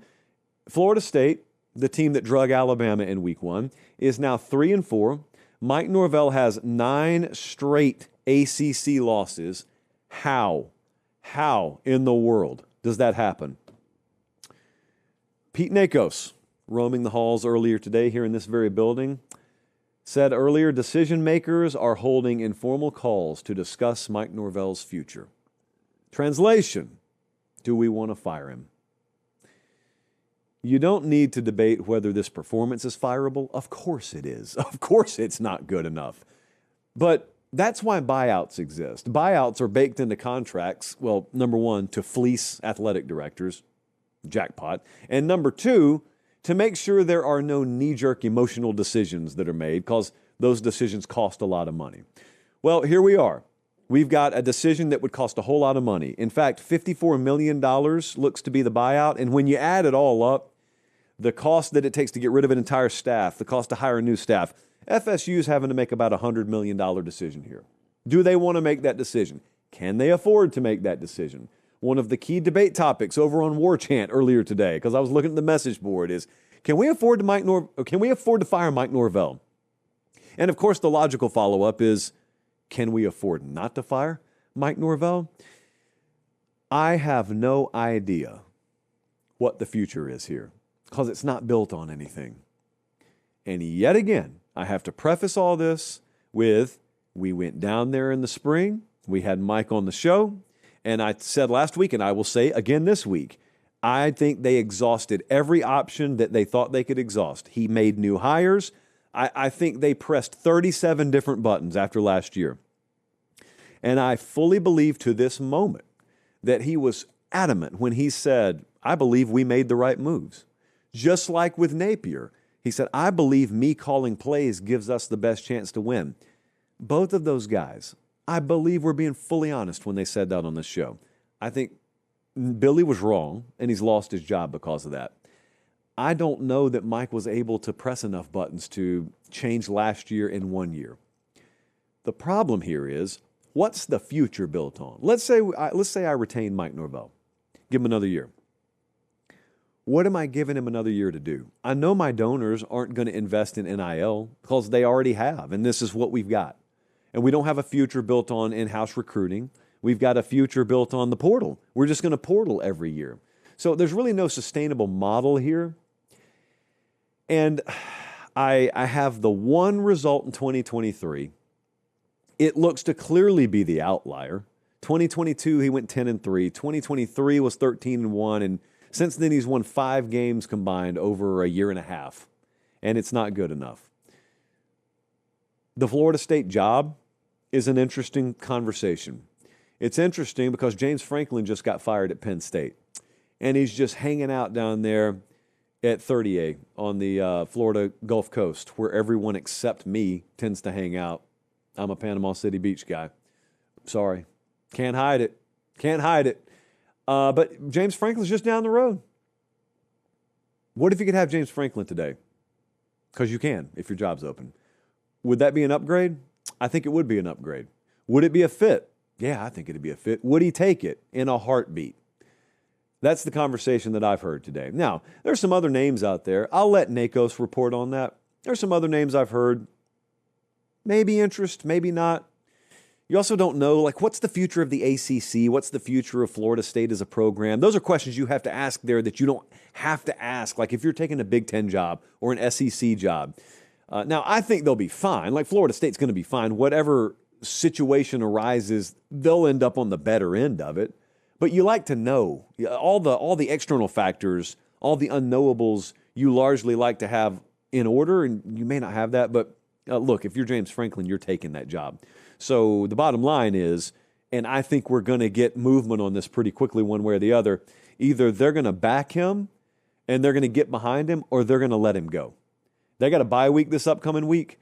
Florida State, the team that drug Alabama in week 1, is now 3-4. Mike Norvell has 9 straight ACC losses. How in the world does that happen? Pete Nakos, roaming the halls earlier today here in this very building, said earlier decision makers are holding informal calls to discuss Mike Norvell's future. Translation, do we want to fire him? You don't need to debate whether this performance is fireable. Of course it is. Of course it's not good enough. But that's why buyouts exist. Buyouts are baked into contracts, well, number one, to fleece athletic directors, jackpot, and number two, to make sure there are no knee-jerk emotional decisions that are made, because those decisions cost a lot of money. Well, here we are. We've got a decision that would cost a whole lot of money. In fact, $54 million looks to be the buyout, and when you add it all up, the cost that it takes to get rid of an entire staff, the cost to hire a new staff, FSU is having to make about a $100 million decision here. Do they want to make that decision? Can they afford to make that decision? One of the key debate topics over on War Chant earlier today, because I was looking at the message board, is can we afford to fire Mike Norvell? And of course, the logical follow-up is, can we afford not to fire Mike Norvell? I have no idea what the future is here, because it's not built on anything. And yet again, I have to preface all this with, we went down there in the spring, we had Mike on the show, and I said last week, and I will say again this week, I think they exhausted every option that they thought they could exhaust. He made new hires. I think they pressed 37 different buttons after last year. And I fully believe to this moment that he was adamant when he said, I believe we made the right moves. Just like with Napier, he said, I believe me calling plays gives us the best chance to win. Both of those guys, I believe were being fully honest when they said that on this show. I think Billy was wrong, and he's lost his job because of that. I don't know that Mike was able to press enough buttons to change last year in 1 year. The problem here is, what's the future built on? Let's say I retain Mike Norvell. Give him another year. What am I giving him another year to do? I know my donors aren't going to invest in NIL because they already have, and this is what we've got. And we don't have a future built on in-house recruiting. We've got a future built on the portal. We're just going to portal every year. So there's really no sustainable model here. And I have the one result in 2023. It looks to clearly be the outlier. 2022, he went 10-3. 2023 was 13-1. And since then, he's won 5 games combined over a year and a half. And it's not good enough. The Florida State job is an interesting conversation. It's interesting because James Franklin just got fired at Penn State. And he's just hanging out down there at 30A on the Florida Gulf Coast, where everyone except me tends to hang out. I'm a Panama City Beach guy. Sorry. Can't hide it. Can't hide it. But James Franklin's just down the road. What if you could have James Franklin today? Because you can if your job's open. Would that be an upgrade? I think it would be an upgrade. Would it be a fit? Yeah, I think it'd be a fit. Would he take it in a heartbeat? That's the conversation that I've heard today. Now, there's some other names out there. I'll let NACOS report on that. There's some other names I've heard. Maybe interest, maybe not. You also don't know, like, what's the future of the ACC? What's the future of Florida State as a program? Those are questions you have to ask there that you don't have to ask. Like if you're taking a Big Ten job or an SEC job. Now, I think they'll be fine. Like Florida State's going to be fine. Whatever situation arises, they'll end up on the better end of it. But you like to know all the external factors, all the unknowables you largely like to have in order, and you may not have that. But look, if you're James Franklin, you're taking that job. So the bottom line is, and I think we're going to get movement on this pretty quickly one way or the other, either they're going to back him and they're going to get behind him, or they're going to let him go. They got a bye week this upcoming week.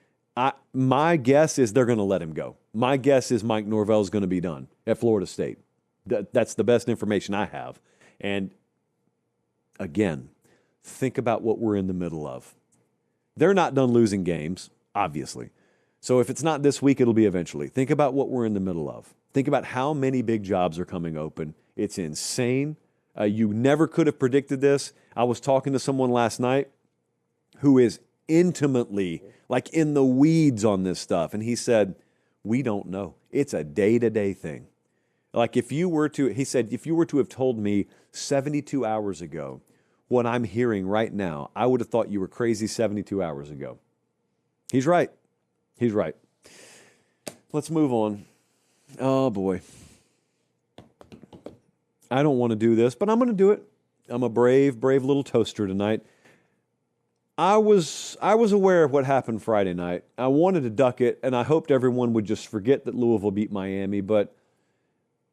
My guess is they're going to let him go. My guess is Mike Norvell is going to be done at Florida State. That's the best information I have. And again, think about what we're in the middle of. They're not done losing games, obviously. So if it's not this week, it'll be eventually. Think about what we're in the middle of. Think about how many big jobs are coming open. It's insane. You never could have predicted this. I was talking to someone last night who is intimately, like in the weeds on this stuff. And he said, we don't know. It's a day-to-day thing. Like he said, if you were to have told me 72 hours ago what I'm hearing right now, I would have thought you were crazy 72 hours ago. He's right. He's right. Let's move on. Oh, boy. I don't want to do this, but I'm going to do it. I'm a brave little toaster tonight. I was aware of what happened Friday night. I wanted to duck it, and I hoped everyone would just forget that Louisville beat Miami. But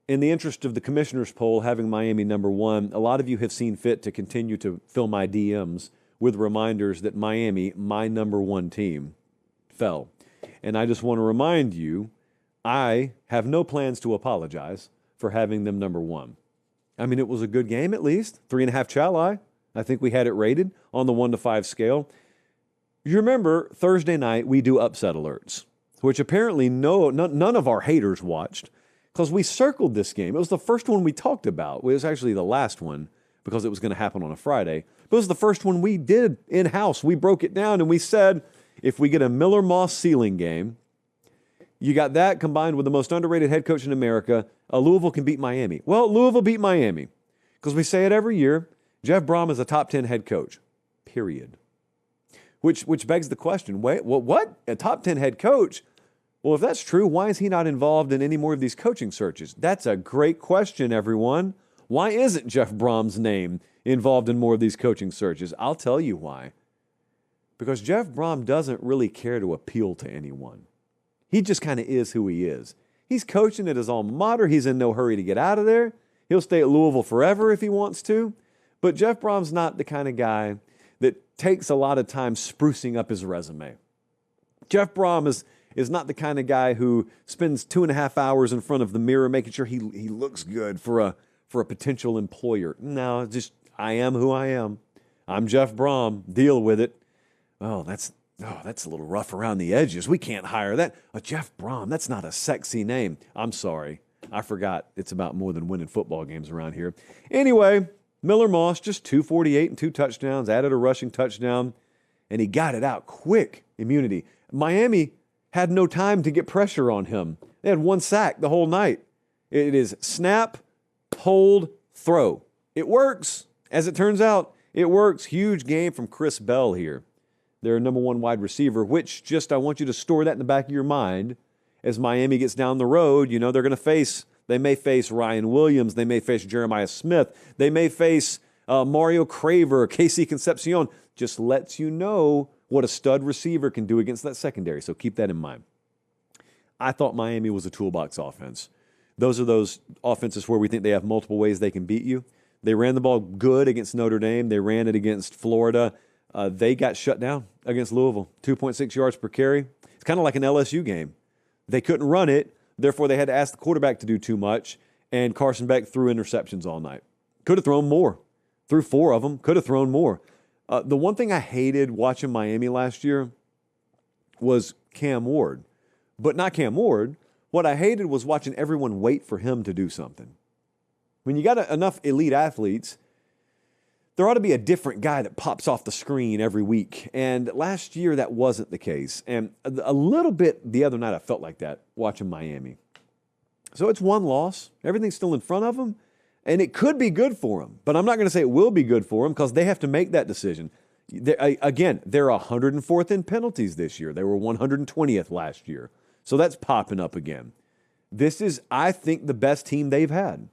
in the interest of the commissioner's poll having Miami number one, a lot of you have seen fit to continue to fill my DMs with reminders that Miami, my number one team, fell. And I just want to remind you, I have no plans to apologize for having them number one. I mean, it was a good game at least. 3.5 Chali. I think we had it rated on the 1 to 5 scale. You remember Thursday night we do upset alerts, which apparently none of our haters watched because we circled this game. It was the first one we talked about. It was actually the last one because it was going to happen on a Friday. But it was the first one we did in-house. We broke it down and we said, if we get a Miller-Moss ceiling game, you got that combined with the most underrated head coach in America, Louisville can beat Miami. Well, Louisville beat Miami because we say it every year. Jeff Brom is a top 10 head coach, period. Which begs the question, wait, what? A top 10 head coach? Well, if that's true, why is he not involved in any more of these coaching searches? That's a great question, everyone. Why isn't Jeff Brom's name involved in more of these coaching searches? I'll tell you why. Because Jeff Brom doesn't really care to appeal to anyone. He just kind of is who he is. He's coaching at his alma mater. He's in no hurry to get out of there. He'll stay at Louisville forever if he wants to. But Jeff Brom's not the kind of guy that takes a lot of time sprucing up his resume. Jeff Brom is not the kind of guy who spends 2.5 hours in front of the mirror making sure he looks good for a potential employer. No, just I am who I am. I'm Jeff Brom. Deal with it. Oh, that's a little rough around the edges. We can't hire that. Jeff Brom, that's not a sexy name. I'm sorry. I forgot it's about more than winning football games around here. Anyway, Miller-Moss, just 248 and 2 touchdowns, added a rushing touchdown, and he got it out quick. Immunity. Miami had no time to get pressure on him. They had 1 sack the whole night. It is snap, hold, throw. It works. As it turns out, it works. Huge game from Chris Bell here. Their number one wide receiver, which I want you to store that in the back of your mind. As Miami gets down the road, you know they may face Ryan Williams, they may face Jeremiah Smith, they may face Mario Craver, KC Concepcion. Just lets you know what a stud receiver can do against that secondary, so keep that in mind. I thought Miami was a toolbox offense. Those are those offenses where we think they have multiple ways they can beat you. They ran the ball good against Notre Dame. They ran it against Florida. They got shut down against Louisville, 2.6 yards per carry. It's kind of like an LSU game. They couldn't run it, therefore they had to ask the quarterback to do too much, and Carson Beck threw interceptions all night. Could have thrown more. Threw 4 of them, could have thrown more. The one thing I hated watching Miami last year was Cam Ward. But not Cam Ward. What I hated was watching everyone wait for him to do something. When you got enough elite athletes, there ought to be a different guy that pops off the screen every week. And last year, that wasn't the case. And a little bit the other night, I felt like that watching Miami. So it's 1 loss. Everything's still in front of them. And it could be good for them. But I'm not going to say it will be good for them because they have to make that decision. They're 104th in penalties this year. They were 120th last year. So that's popping up again. This is, I think, the best team they've had.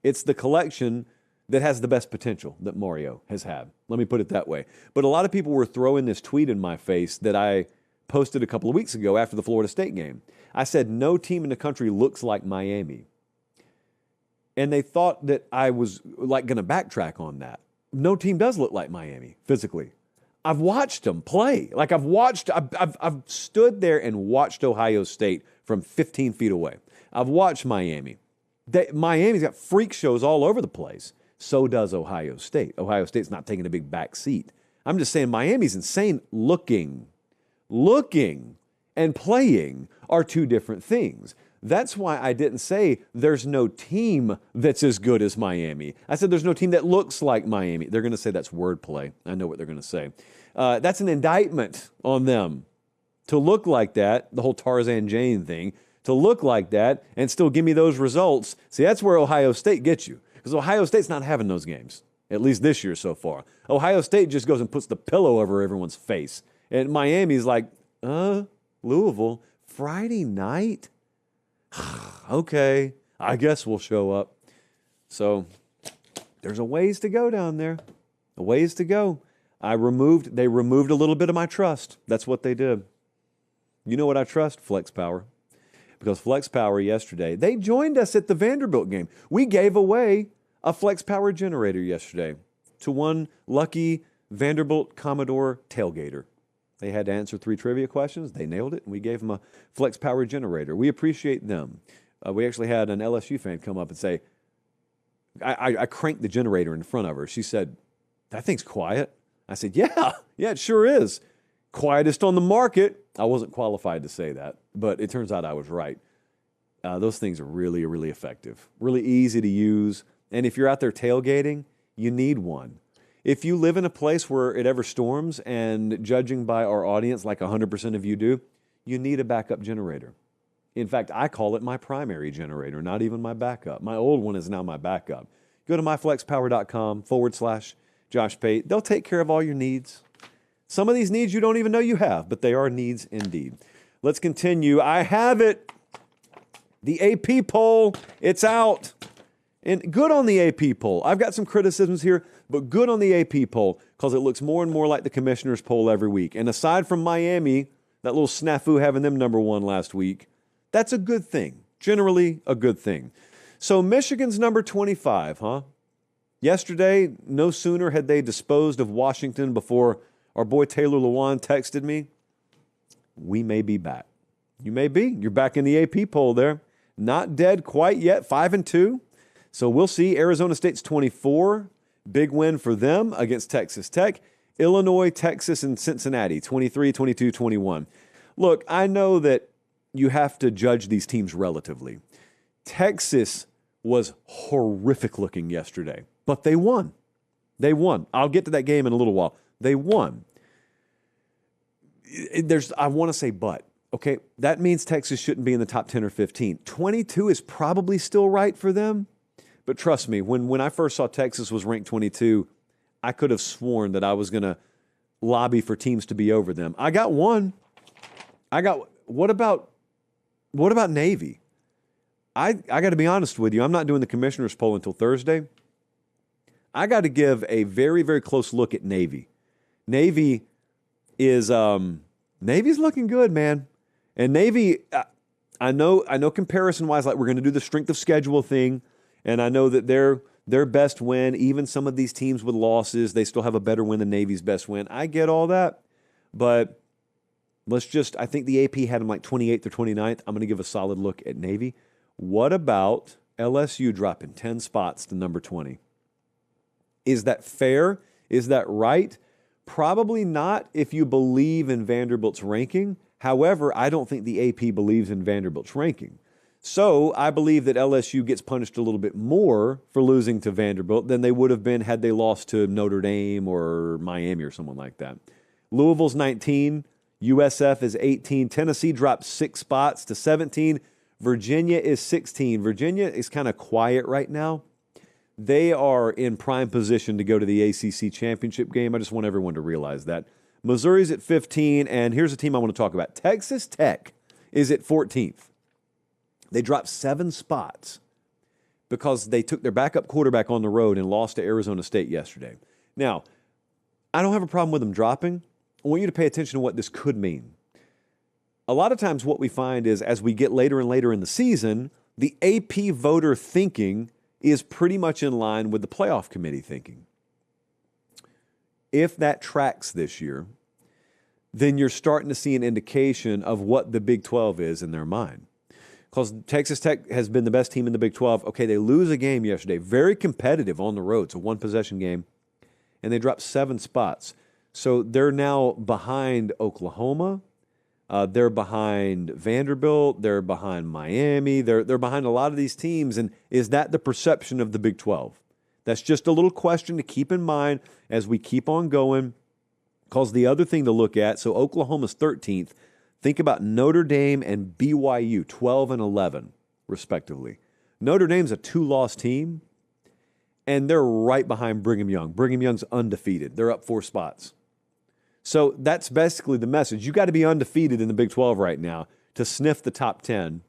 It's the collection that has the best potential that Mario has had. Let me put it that way. But a lot of people were throwing this tweet in my face that I posted a couple of weeks ago after the Florida State game. I said, no team in the country looks like Miami. And they thought that I was going to backtrack on that. No team does look like Miami physically. I've watched them play. I've stood there and watched Ohio State from 15 feet away. I've watched Miami. Miami's got freak shows all over the place. So does Ohio State. Ohio State's not taking a big back seat. I'm just saying Miami's insane. Looking and playing are 2 different things. That's why I didn't say there's no team that's as good as Miami. I said there's no team that looks like Miami. They're going to say that's wordplay. I know what they're going to say. That's an indictment on them to look like that, the whole Tarzan Jane thing, to look like that and still give me those results. See, that's where Ohio State gets you because Ohio State's not having those games, at least this year so far. Ohio State just goes and puts the pillow over everyone's face. And Miami's like, Louisville, Friday night? Okay, I guess we'll show up. So there's a ways to go down there. A ways to go. They removed a little bit of my trust. That's what they did. You know what I trust? Flex Power. Because Flex Power yesterday, they joined us at the Vanderbilt game. We gave away a Flex Power generator yesterday to one lucky Vanderbilt Commodore tailgater. They had to answer 3 trivia questions. They nailed it, and we gave them a Flex Power generator. We appreciate them. We actually had an LSU fan come up and say, I cranked the generator in front of her. She said, that thing's quiet. I said, yeah, it sure is. Quietest on the market. I wasn't qualified to say that, but it turns out I was right. Those things are really, really effective, really easy to use. And if you're out there tailgating, you need one. If you live in a place where it ever storms, and judging by our audience, like 100% of you do, you need a backup generator. In fact, I call it my primary generator, not even my backup. My old one is now my backup. Go to myflexpower.com/Josh Pate. They'll take care of all your needs. Some of these needs you don't even know you have, but they are needs indeed. Let's continue. I have it. The AP poll, it's out. And good on the AP poll. I've got some criticisms here, but good on the AP poll because it looks more and more like the commissioner's poll every week. And aside from Miami, that little snafu having them number 1 last week, that's a good thing. Generally a good thing. So Michigan's number 25, huh? Yesterday, no sooner had they disposed of Washington before our boy Taylor Lewan texted me, we may be back. You may be. You're back in the AP poll there. Not dead quite yet, 5-2. So we'll see. Arizona State's 24. Big win for them against Texas Tech. Illinois, Texas, and Cincinnati, 23, 22, 21. Look, I know that you have to judge these teams relatively. Texas was horrific looking yesterday, but they won. They won. I'll get to that game in a little while. They won. I want to say but. Okay, that means Texas shouldn't be in the top 10 or 15. 22 is probably still right for them. But trust me, when I first saw Texas was ranked 22, I could have sworn that I was going to lobby for teams to be over them. I got one. What about Navy? I got to be honest with you. I'm not doing the commissioner's poll until Thursday. I got to give a very, very close look at Navy. Navy's looking good, man. And Navy, I know comparison-wise, like we're going to do the strength of schedule thing, and I know that their best win, even some of these teams with losses, they still have a better win than Navy's best win. I get all that, but I think the AP had them like 28th or 29th. I'm going to give a solid look at Navy. What about LSU dropping 10 spots to number 20? Is that fair? Is that right? Probably not if you believe in Vanderbilt's ranking. However, I don't think the AP believes in Vanderbilt's ranking. So I believe that LSU gets punished a little bit more for losing to Vanderbilt than they would have been had they lost to Notre Dame or Miami or someone like that. Louisville's 19. USF is 18. Tennessee drops 6 spots to 17. Virginia is 16. Virginia is kind of quiet right now. They are in prime position to go to the ACC championship game. I just want everyone to realize that. Missouri's at 15, and here's a team I want to talk about. Texas Tech is at 14th. They dropped 7 spots because they took their backup quarterback on the road and lost to Arizona State yesterday. Now, I don't have a problem with them dropping. I want you to pay attention to what this could mean. A lot of times what we find is as we get later and later in the season, the AP voter thinking is pretty much in line with the playoff committee thinking. If that tracks this year, then you're starting to see an indication of what the Big 12 is in their mind. Because Texas Tech has been the best team in the Big 12. Okay, they lose a game yesterday. Very competitive on the road. It's a one-possession game. And they dropped 7 spots. So they're now behind Oklahoma. They're behind Vanderbilt. They're behind Miami. They're behind a lot of these teams. And is that the perception of the Big 12? That's just a little question to keep in mind as we keep on going. Because the other thing to look at, so Oklahoma's 13th. Think about Notre Dame and BYU, 12 and 11, respectively. Notre Dame's a 2-loss team, and they're right behind Brigham Young. Brigham Young's undefeated. They're up 4 spots. So that's basically the message. You got to be undefeated in the Big 12 right now to sniff the top 10.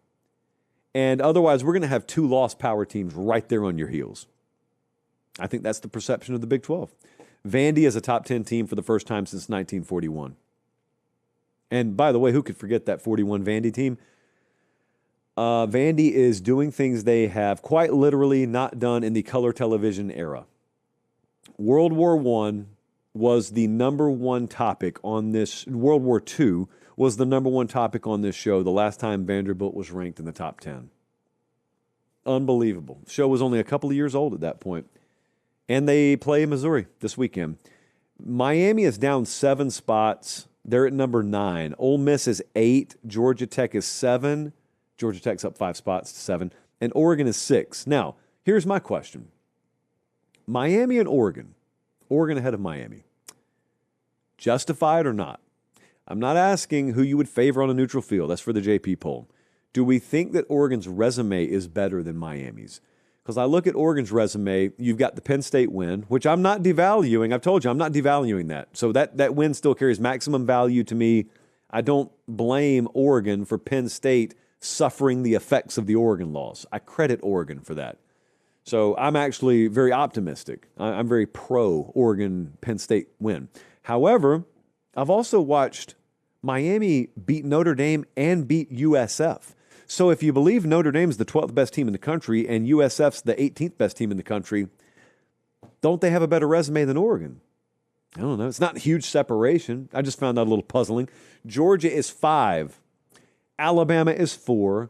And otherwise, we're going to have 2 lost power teams right there on your heels. I think that's the perception of the Big 12. Vandy is a top 10 team for the first time since 1941. And by the way, who could forget that 41 Vandy team? Vandy is doing things they have quite literally not done in the color television era. World War I was the number one topic on this. World War II was the number one topic on this show the last time Vanderbilt was ranked in the top 10. Unbelievable. The show was only a couple of years old at that point. And they play Missouri this weekend. Miami is down 7 spots. They're at number 9. Ole Miss is 8. Georgia Tech is 7. Georgia Tech's up 5 spots to 7. And Oregon is 6. Now, here's my question. Miami and Oregon. Oregon ahead of Miami. Justified or not? I'm not asking who you would favor on a neutral field. That's for the JP poll. Do we think that Oregon's resume is better than Miami's? Because I look at Oregon's resume, you've got the Penn State win, which I'm not devaluing. I've told you, I'm not devaluing that. So that win still carries maximum value to me. I don't blame Oregon for Penn State suffering the effects of the Oregon loss. I credit Oregon for that. So I'm actually very optimistic. I'm very pro Oregon Penn State win. However, I've also watched Miami beat Notre Dame and beat USF. So if you believe Notre Dame's the 12th best team in the country and USF's the 18th best team in the country, don't they have a better resume than Oregon? I don't know. It's not a huge separation. I just found that a little puzzling. Georgia is 5. Alabama is 4.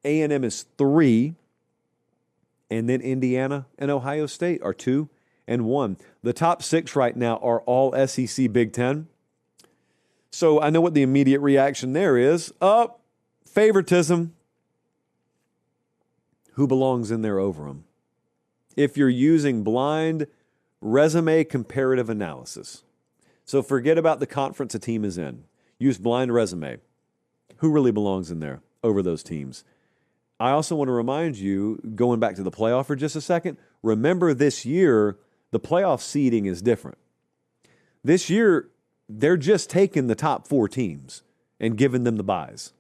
A&M is 3. And then Indiana and Ohio State are 2 and 1. The top 6 right now are all SEC Big Ten. So I know what the immediate reaction there is. Favoritism. Who belongs in there over them? If you're using blind resume comparative analysis. So forget about the conference a team is in. Use blind resume. Who really belongs in there over those teams? I also want to remind you, going back to the playoff for just a second, remember this year, the playoff seeding is different. This year, they're just taking the top 4 teams and giving them the byes.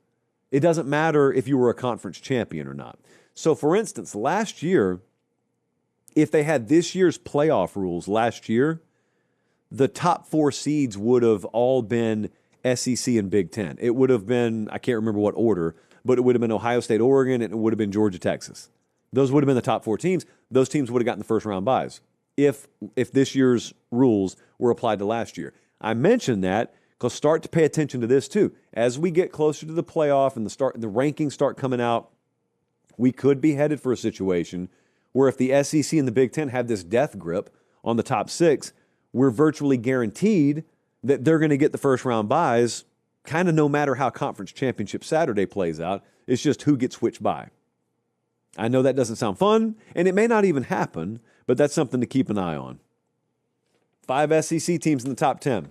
It doesn't matter if you were a conference champion or not. So, for instance, last year, if they had this year's playoff rules last year, the top 4 seeds would have all been SEC and Big Ten. It would have been, I can't remember what order, but it would have been Ohio State, Oregon, and it would have been Georgia, Texas. Those would have been the top 4 teams. Those teams would have gotten the first round byes if this year's rules were applied to last year. I mentioned that because start to pay attention to this too. As we get closer to the playoff and the rankings start coming out, we could be headed for a situation where if the SEC and the Big Ten have this death grip on the top 6, we're virtually guaranteed that they're going to get the first round byes kind of no matter how Conference Championship Saturday plays out. It's just who gets which bye. I know that doesn't sound fun, and it may not even happen, but that's something to keep an eye on. 5 SEC teams in the top 10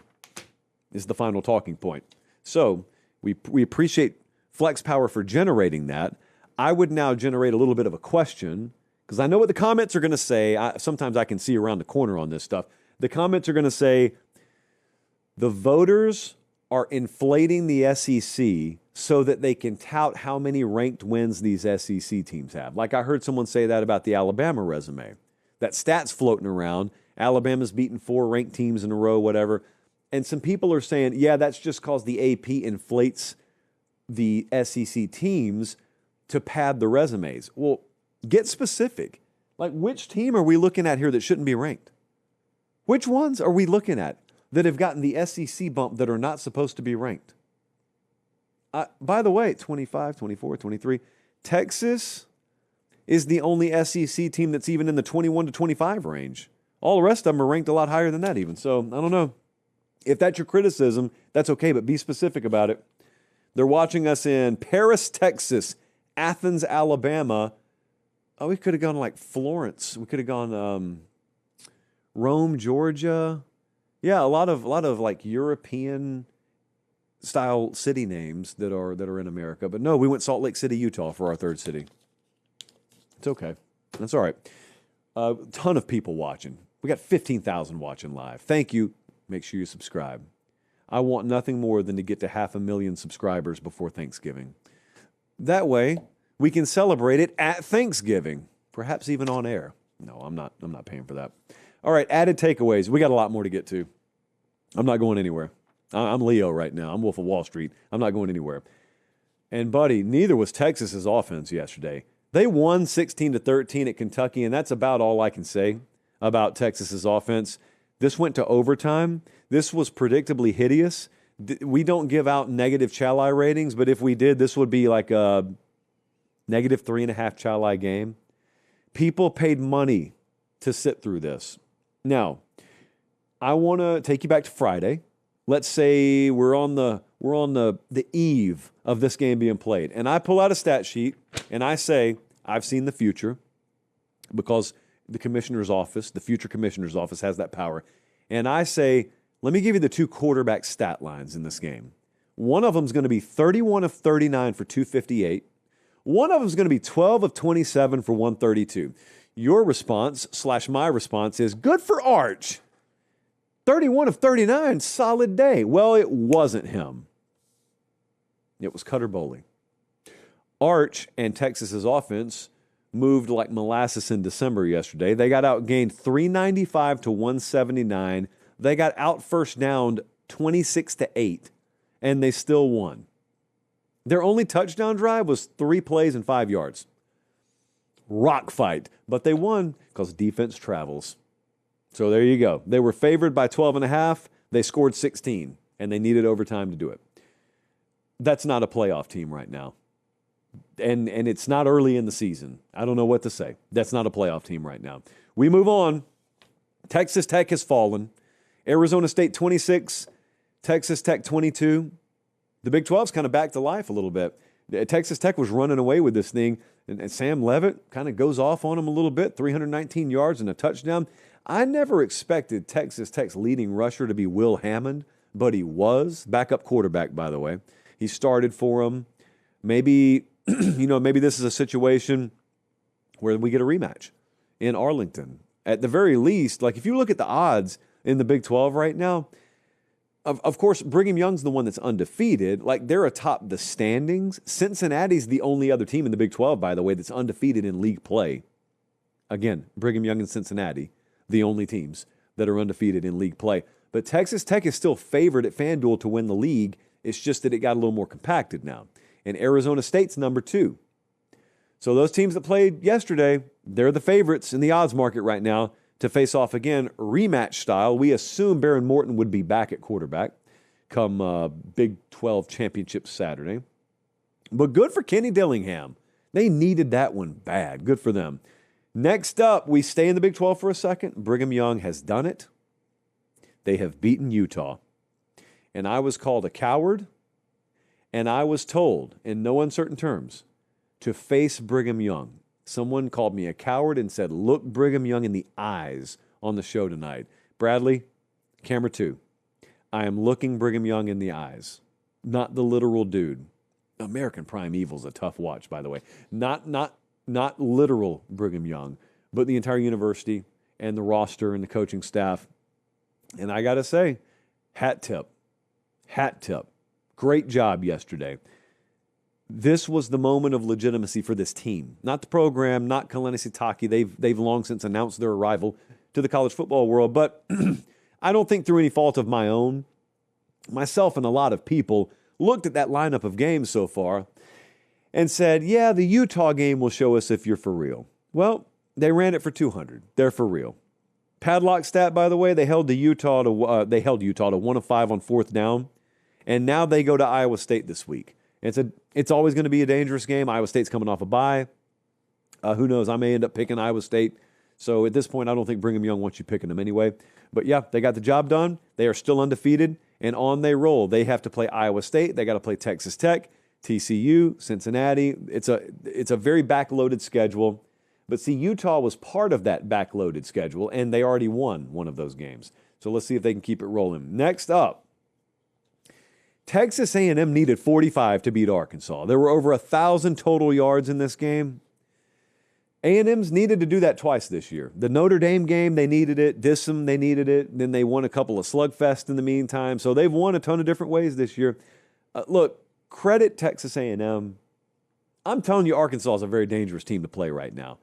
is the final talking point. So we appreciate Flex Power for generating that. I would now generate a little bit of a question because I know what the comments are going to say. Sometimes I can see around the corner on this stuff. The comments are going to say the voters are inflating the SEC so that they can tout how many ranked wins these SEC teams have. Like I heard someone say that about the Alabama resume. That stat's floating around. Alabama's beaten 4 ranked teams in a row, whatever. And some people are saying, yeah, that's just because the AP inflates the SEC teams to pad the resumes. Well, get specific. Like, which team are we looking at here that shouldn't be ranked? Which ones are we looking at that have gotten the SEC bump that are not supposed to be ranked? By the way, 25, 24, 23, Texas is the only SEC team that's even in the 21 to 25 range. All the rest of them are ranked a lot higher than that even. So, I don't know. If that's your criticism, that's okay, but be specific about it. They're watching us in Paris, Texas, Athens, Alabama. Oh, we could have gone like Florence. We could have gone Rome, Georgia. Yeah, a lot of like European style city names that are in America. But no, we went Salt Lake City, Utah for our 3rd city. It's okay. That's all right. A ton of people watching. We got 15,000 watching live. Thank you. Make sure you subscribe. I want nothing more than to get to 500,000 subscribers before Thanksgiving. That way, we can celebrate it at Thanksgiving, perhaps even on air. No, I'm not paying for that. All right, added takeaways. We got a lot more to get to. I'm not going anywhere. I'm Leo right now. I'm Wolf of Wall Street. I'm not going anywhere. And, buddy, neither was Texas's offense yesterday. They won 16-13 at Kentucky, and that's about all I can say about Texas's offense. This went to overtime. This was predictably hideous. We don't give out negative Chalai ratings, but if we did, this would be like a negative 3.5 Chalai game. People paid money to sit through this. Now, I want to take you back to Friday. Let's say we're on the eve of this game being played, and I pull out a stat sheet and I say I've seen the future because the commissioner's office, the future commissioner's office, has that power. And I say, let me give you the 2 quarterback stat lines in this game. One of them is going to be 31 of 39 for 258. One of them is going to be 12 of 27 for 132. Your response / my response is, good for Arch. 31 of 39, solid day. Well, it wasn't him. It was Cutter Boley. Arch and Texas's offense moved like molasses in December yesterday. They got outgained 395 to 179. They got out first downed 26-8, and they still won. Their only touchdown drive was 3 plays and 5 yards. Rock fight. But they won because defense travels. So there you go. They were favored by 12.5. They scored 16, and they needed overtime to do it. That's not a playoff team right now. And it's not early in the season. I don't know what to say. That's not a playoff team right now. We move on. Texas Tech has fallen. Arizona State 26, Texas Tech 22. The Big 12's kind of back to life a little bit. Texas Tech was running away with this thing, and Sam Leavitt kind of goes off on them a little bit, 319 yards and a touchdown. I never expected Texas Tech's leading rusher to be Will Hammond, but he was. Backup quarterback, by the way. He started for him. Maybe, maybe this is a situation where we get a rematch in Arlington. At the very least, like if you look at the odds in the Big 12 right now, of course, Brigham Young's the one that's undefeated. Like, they're atop the standings. Cincinnati's the only other team in the Big 12, by the way, that's undefeated in league play. Again, Brigham Young and Cincinnati, the only teams that are undefeated in league play. But Texas Tech is still favored at FanDuel to win the league. It's just that it got a little more compacted now. And Arizona State's number 2. So those teams that played yesterday, they're the favorites in the odds market right now to face off again, rematch style. We assume Baron Morton would be back at quarterback come Big 12 championship Saturday. But good for Kenny Dillingham. They needed that one bad. Good for them. Next up, we stay in the Big 12 for a second. Brigham Young has done it. They have beaten Utah. And I was called a coward, and I was told in no uncertain terms to face Brigham Young. Someone called me a coward and said, look Brigham Young in the eyes on the show tonight. Bradley, camera 2. I am looking Brigham Young in the eyes, not the literal dude. American Prime Evil's a tough watch, by the way. Not literal Brigham Young, but the entire university and the roster and the coaching staff. And I got to say, hat tip. Great job yesterday. This was the moment of legitimacy for this team. Not the program, not Kalani Sitake. They've long since announced their arrival to the college football world. But I don't think through any fault of my own, myself and a lot of people looked at that lineup of games so far and said, yeah, the Utah game will show us if you're for real. Well, they ran it for 200. They're for real. Padlock stat, by the way, they held Utah to 1 of 5 on 4th down, and now they go to Iowa State this week. It's always going to be a dangerous game. Iowa State's coming off a bye. Who knows? I may end up picking Iowa State. So at this point, I don't think Brigham Young wants you picking them anyway. But yeah, they got the job done. They are still undefeated, and on they roll. They have to play Iowa State. They got to play Texas Tech, TCU, Cincinnati. It's a very backloaded schedule. But see, Utah was part of that backloaded schedule, and they already won one of those games. So let's see if they can keep it rolling. Next up, Texas A&M needed 45 to beat Arkansas. There were over 1,000 total yards in this game. A&M's needed to do that twice this year. The Notre Dame game, they needed it. Dissom, they needed it. Then they won a couple of slugfests in the meantime. So they've won a ton of different ways this year. Look, credit Texas A&M. I'm telling you, Arkansas is a very dangerous team to play right now.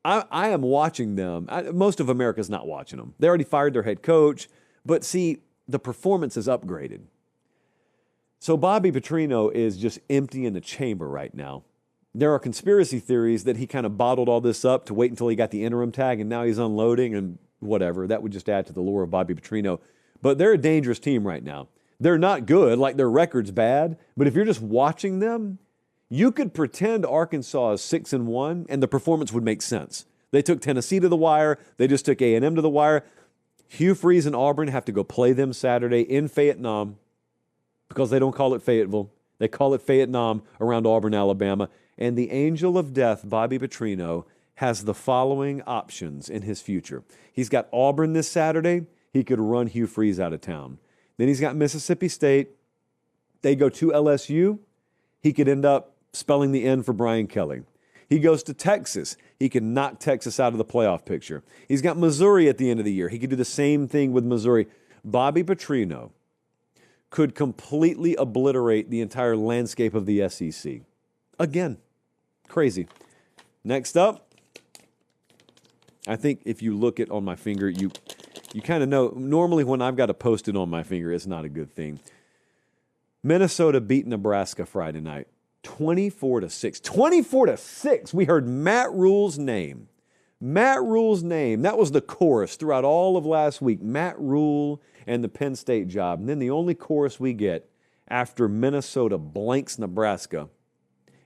I am watching them. Most of America's not watching them. They already fired their head coach. But see, the performance is upgraded. So Bobby Petrino is just empty in the chamber right now. There are conspiracy theories that he kind of bottled all this up to wait until he got the interim tag, and now he's unloading and whatever. That would just add to the lure of Bobby Petrino. But they're a dangerous team right now. They're not good, like their record's bad. But if you're just watching them, you could pretend Arkansas is 6-1, and the performance would make sense. They took Tennessee to the wire. They just took A&M to the wire. Hugh Freeze and Auburn have to go play them Saturday in Fayetteville because they don't call it Fayetteville. They call it Fayetteville around Auburn, Alabama. And the angel of death, Bobby Petrino, has the following options in his future. He's got Auburn this Saturday. He could run Hugh Freeze out of town. Then he's got Mississippi State. They go to LSU. He could end up spelling the end for Brian Kelly. He goes to Texas. He could knock Texas out of the playoff picture. He's got Missouri at the end of the year. He could do the same thing with Missouri. Bobby Petrino could completely obliterate the entire landscape of the SEC. Again, crazy. Next up, I think if you look it on my finger, you kind of know. Normally when I've got a Post-it on my finger, it's not a good thing. Minnesota beat Nebraska Friday night, 24-6. 24-6. We heard Matt Rule's name. Matt Rule's name. That was the chorus throughout all of last week. Matt Rule and the Penn State job. And then the only chorus we get after Minnesota blanks Nebraska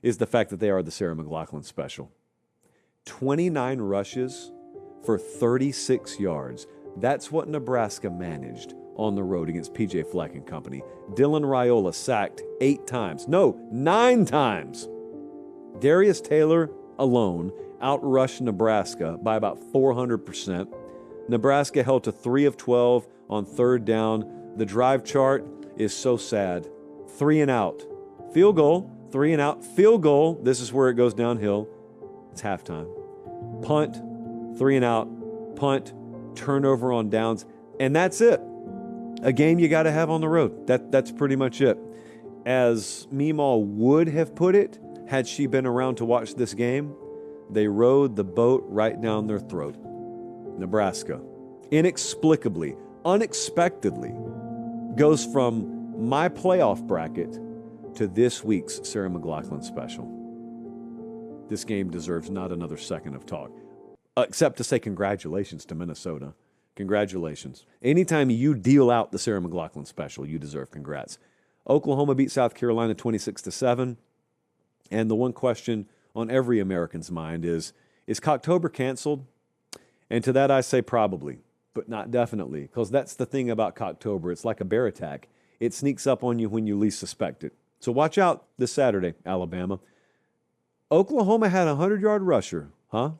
is the fact that they are the Sarah McLachlan special. 29 rushes for 36 yards. That's what Nebraska managed on the road against P.J. Fleck and company. Dylan Raiola sacked 9 times. Darius Taylor alone outrushed Nebraska by about 400%. Nebraska held to 3 of 12 on third down. The drive chart is so sad. 3 and out. Field goal, 3 and out. Field goal, this is where it goes downhill. It's halftime. Punt, 3 and out. Punt, turnover on downs. And that's it. A game you got to have on the road. That's pretty much it. As Meemaw would have put it, had she been around to watch this game, they rode the boat right down their throat. Nebraska, inexplicably, unexpectedly, goes from my playoff bracket to this week's Sarah McLachlan special. This game deserves not another second of talk, except to say congratulations to Minnesota. Congratulations. Anytime you deal out the Sarah McLachlan special, you deserve congrats. Oklahoma beat South Carolina 26-7. And the one question on every American's mind is Cocktober canceled? And to that I say probably, but not definitely, because that's the thing about Cocktober. It's like a bear attack. It sneaks up on you when you least suspect it. So watch out this Saturday, Alabama. Oklahoma had a 100-yard rusher, huh?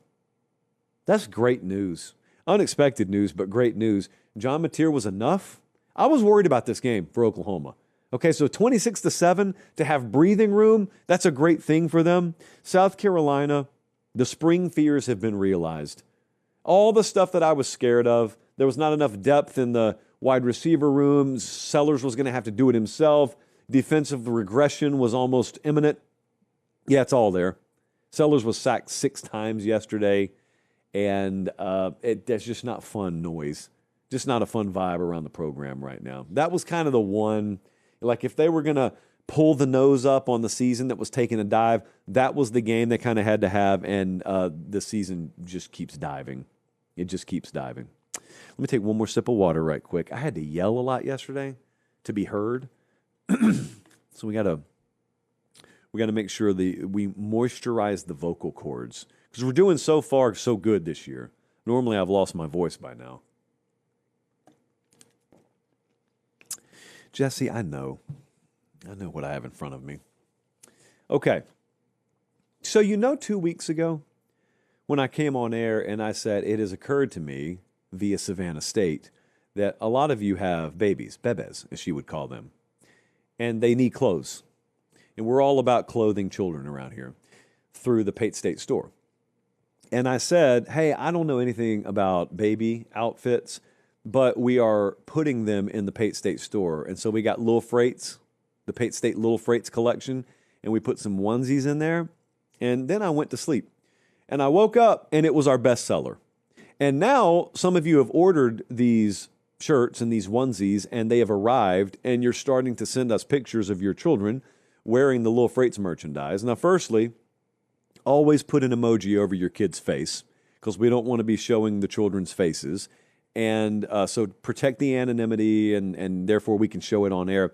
That's great news. Unexpected news, but great news. John Mateer was enough. I was worried about this game for Oklahoma. Okay, so 26-7 to have breathing room, that's a great thing for them. South Carolina, the spring fears have been realized. All the stuff that I was scared of, there was not enough depth in the wide receiver rooms. Sellers was going to have to do it himself. Defensive regression was almost imminent. Yeah, it's all there. Sellers was sacked 6 times yesterday, and that's just not fun noise. Just not a fun vibe around the program right now. That was kind of the one, like if they were going to pull the nose up on the season that was taking a dive, that was the game they kind of had to have, and the season just keeps diving. It just keeps diving. Let me take one more sip of water right quick. I had to yell a lot yesterday to be heard. So we got to make sure we moisturize the vocal cords, because we're doing so far so good this year. Normally I've lost my voice by now. Jesse, I know what I have in front of me. Okay. So 2 weeks ago when I came on air and I said it has occurred to me via Savannah State that a lot of you have babies, bebes, as she would call them, and they need clothes. And we're all about clothing children around here through the Pate State store. And I said, hey, I don't know anything about baby outfits, but we are putting them in the Pate State store. And so we got Little Freights, the Pate State Little Freights collection, and we put some onesies in there. And then I went to sleep. And I woke up and it was our bestseller. And now some of you have ordered these shirts and these onesies, and they have arrived, and you're starting to send us pictures of your children wearing the Little Freights merchandise. Now, firstly, always put an emoji over your kid's face, because we don't want to be showing the children's faces. And so protect the anonymity, and therefore we can show it on air.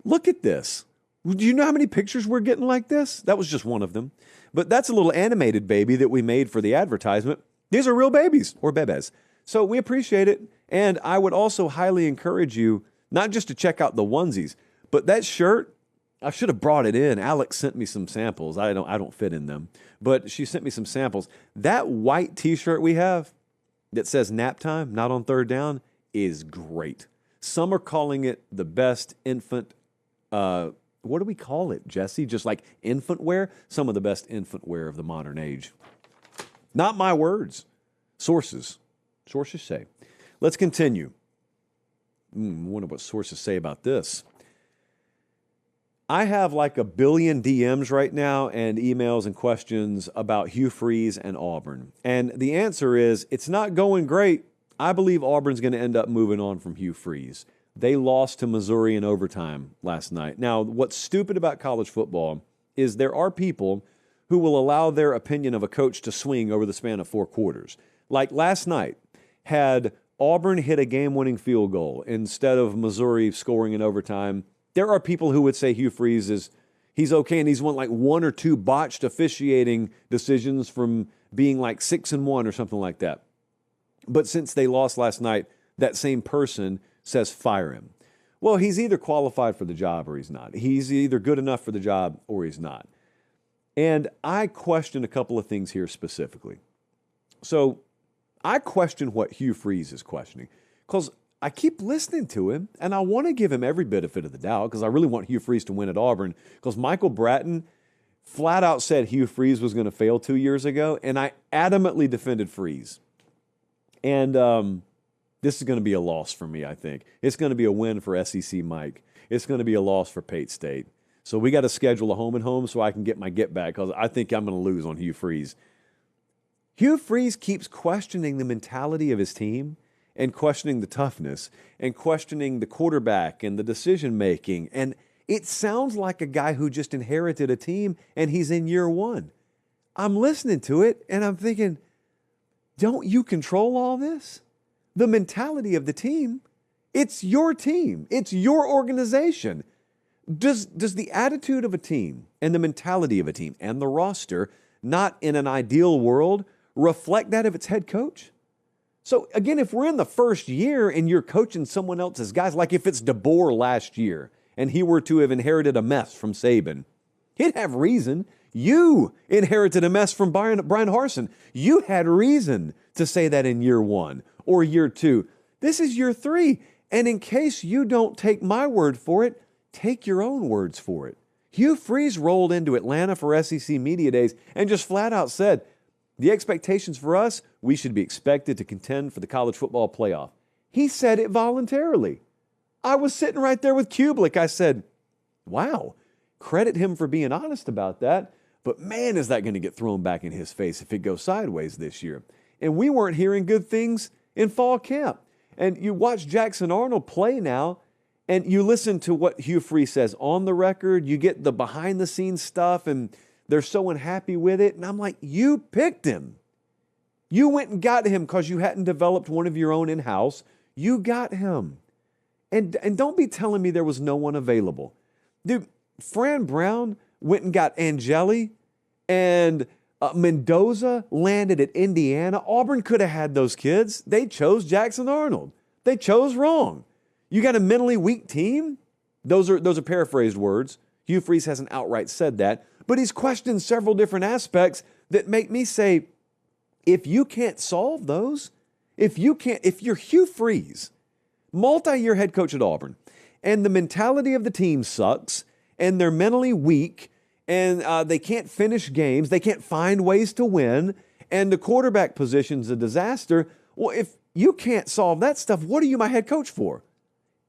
Look at this. Do you know how many pictures we're getting like this? That was just one of them. But that's a little animated baby that we made for the advertisement. These are real babies, or bebes. So we appreciate it. And I would also highly encourage you not just to check out the onesies, but that shirt, I should have brought it in. Alex sent me some samples. I don't fit in them, but she sent me some samples. That white T-shirt we have that says nap time, not on third down, is great. Some are calling it the best infant, what do we call it, Jesse? Just like infant wear? Some of the best infant wear of the modern age. Not my words. Sources say. Let's continue. I wonder what sources say about this. I have like 1 billion DMs right now and emails and questions about Hugh Freeze and Auburn. And the answer is, it's not going great. I believe Auburn's going to end up moving on from Hugh Freeze. They lost to Missouri in overtime last night. Now, what's stupid about college football is there are people who will allow their opinion of a coach to swing over the span of 4 quarters. Like last night, had Auburn hit a game-winning field goal instead of Missouri scoring in overtime, there are people who would say Hugh Freeze he's okay, and he's won like 1 or 2 botched officiating decisions from being like 6-1 or something like that. But since they lost last night, that same person says fire him. Well, he's either qualified for the job or he's not. He's either good enough for the job or he's not. And I question a couple of things here specifically. So I question what Hugh Freeze is questioning, because I keep listening to him, and I want to give him every benefit of the doubt, because I really want Hugh Freeze to win at Auburn, because Michael Bratton flat out said Hugh Freeze was going to fail 2 years ago, and I adamantly defended Freeze. And this is going to be a loss for me, I think. It's going to be a win for SEC Mike. It's going to be a loss for Pate State. So we got to schedule a home and home so I can get my get back, because I think I'm going to lose on Hugh Freeze. Hugh Freeze keeps questioning the mentality of his team and questioning the toughness and questioning the quarterback and the decision-making. And it sounds like a guy who just inherited a team and he's in year 1. I'm listening to it and I'm thinking, don't you control all this? The mentality of the team, it's your team. It's your organization. Does the attitude of a team and the mentality of a team and the roster, not in an ideal world, reflect that of its head coach? So again, if we're in the first year and you're coaching someone else's guys, like if it's DeBoer last year and he were to have inherited a mess from Saban, he'd have reason. You inherited a mess from Brian Harsin. You had reason to say that in year 1 or year 2. This is year 3. And in case you don't take my word for it, take your own words for it. Hugh Freeze rolled into Atlanta for SEC Media Days and just flat out said, the expectations for us, we should be expected to contend for the college football playoff. He said it voluntarily. I was sitting right there with Kublik. I said, wow, credit him for being honest about that. But man, is that going to get thrown back in his face if it goes sideways this year. And we weren't hearing good things in fall camp. And you watch Jackson Arnold play now, and you listen to what Hugh Freeze says on the record. You get the behind-the-scenes stuff, and they're so unhappy with it. And I'm like, you picked him. You went and got him because you hadn't developed one of your own in-house. You got him. And don't be telling me there was no one available. Dude, Fran Brown went and got Angeli, and Mendoza landed at Indiana. Auburn could have had those kids. They chose Jackson Arnold. They chose wrong. You got a mentally weak team? Those are paraphrased words. Hugh Freeze hasn't outright said that, but he's questioned several different aspects that make me say, if you can't solve those, if you're Hugh Freeze, multi-year head coach at Auburn, and the mentality of the team sucks, and they're mentally weak, and they can't finish games, they can't find ways to win, and the quarterback position's a disaster, well, if you can't solve that stuff, what are you my head coach for?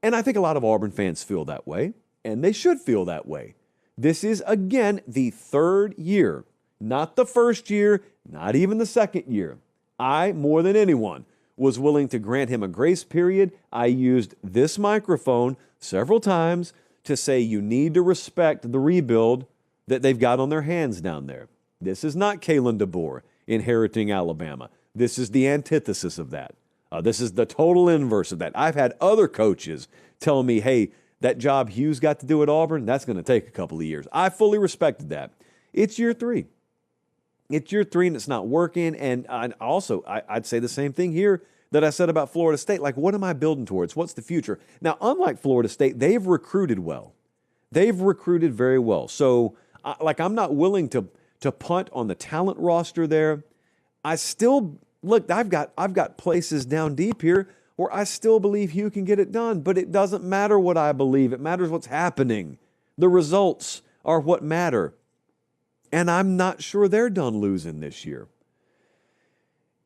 And I think a lot of Auburn fans feel that way, and they should feel that way. This is, again, the 3rd year, Not the first year, not even the second year. I, more than anyone, was willing to grant him a grace period. I used this microphone several times to say you need to respect the rebuild that they've got on their hands down there. This is not Kalen DeBoer inheriting Alabama. This is the antithesis of that. This is the total inverse of that. I've had other coaches tell me, hey, that job Hugh's got to do at Auburn, that's going to take a couple of years. I fully respected that. It's year 3. It's year 3 and it's not working. And I'd say the same thing here that I said about Florida State. Like, what am I building towards? What's the future? Now, unlike Florida State, they've recruited well. They've recruited very well. So, I'm not willing to punt on the talent roster there. I still, look, I've got places down deep here where I still believe Hugh can get it done, but it doesn't matter what I believe. It matters what's happening. The results are what matter. And I'm not sure they're done losing this year.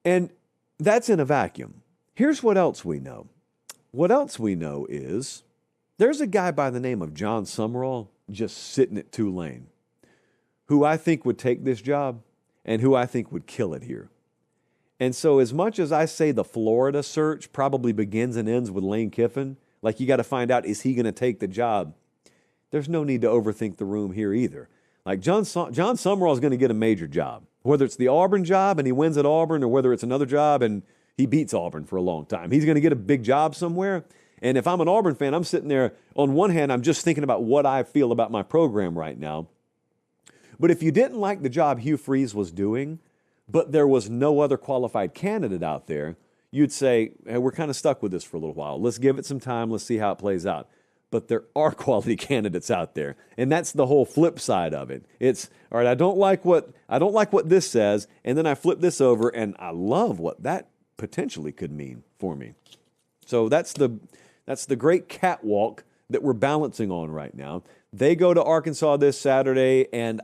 And that's in a vacuum. Here's what else we know. What else we know is there's a guy by the name of John Summerall just sitting at Tulane who I think would take this job and who I think would kill it here. And so as much as I say the Florida search probably begins and ends with Lane Kiffin, like you got to find out, is he going to take the job? There's no need to overthink the room here either. Like John Summerall is going to get a major job, whether it's the Auburn job and he wins at Auburn or whether it's another job and he beats Auburn for a long time. He's going to get a big job somewhere. And if I'm an Auburn fan, I'm sitting there, on one hand, I'm just thinking about what I feel about my program right now. But if you didn't like the job Hugh Freeze was doing, but there was no other qualified candidate out there, you'd say, hey, we're kind of stuck with this for a little while. Let's give it some time. Let's see how it plays out. But there are quality candidates out there. And that's the whole flip side of it. It's, all right, I don't like what this says, and then I flip this over, and I love what that potentially could mean for me. So that's the great catwalk that we're balancing on right now. They go to Arkansas this Saturday, and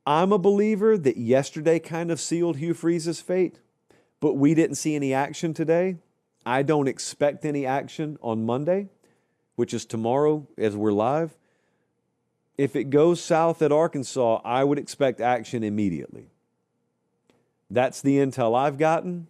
I'm a believer that yesterday kind of sealed Hugh Freeze's fate, but we didn't see any action today. I don't expect any action on Monday, which is tomorrow as we're live. If it goes south at Arkansas, I would expect action immediately. That's the intel I've gotten.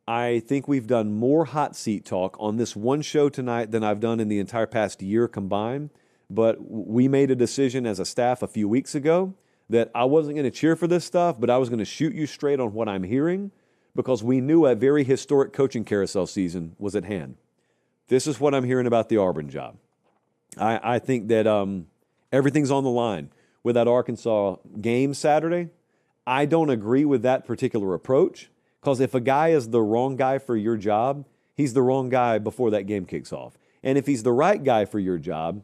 I think we've done more hot seat talk on this one show tonight than I've done in the entire past year combined. But we made a decision as a staff a few weeks ago that I wasn't going to cheer for this stuff, but I was going to shoot you straight on what I'm hearing because we knew a very historic coaching carousel season was at hand. This is what I'm hearing about the Auburn job. I think that everything's on the line with that Arkansas game Saturday. I don't agree with that particular approach because if a guy is the wrong guy for your job, he's the wrong guy before that game kicks off. And if he's the right guy for your job,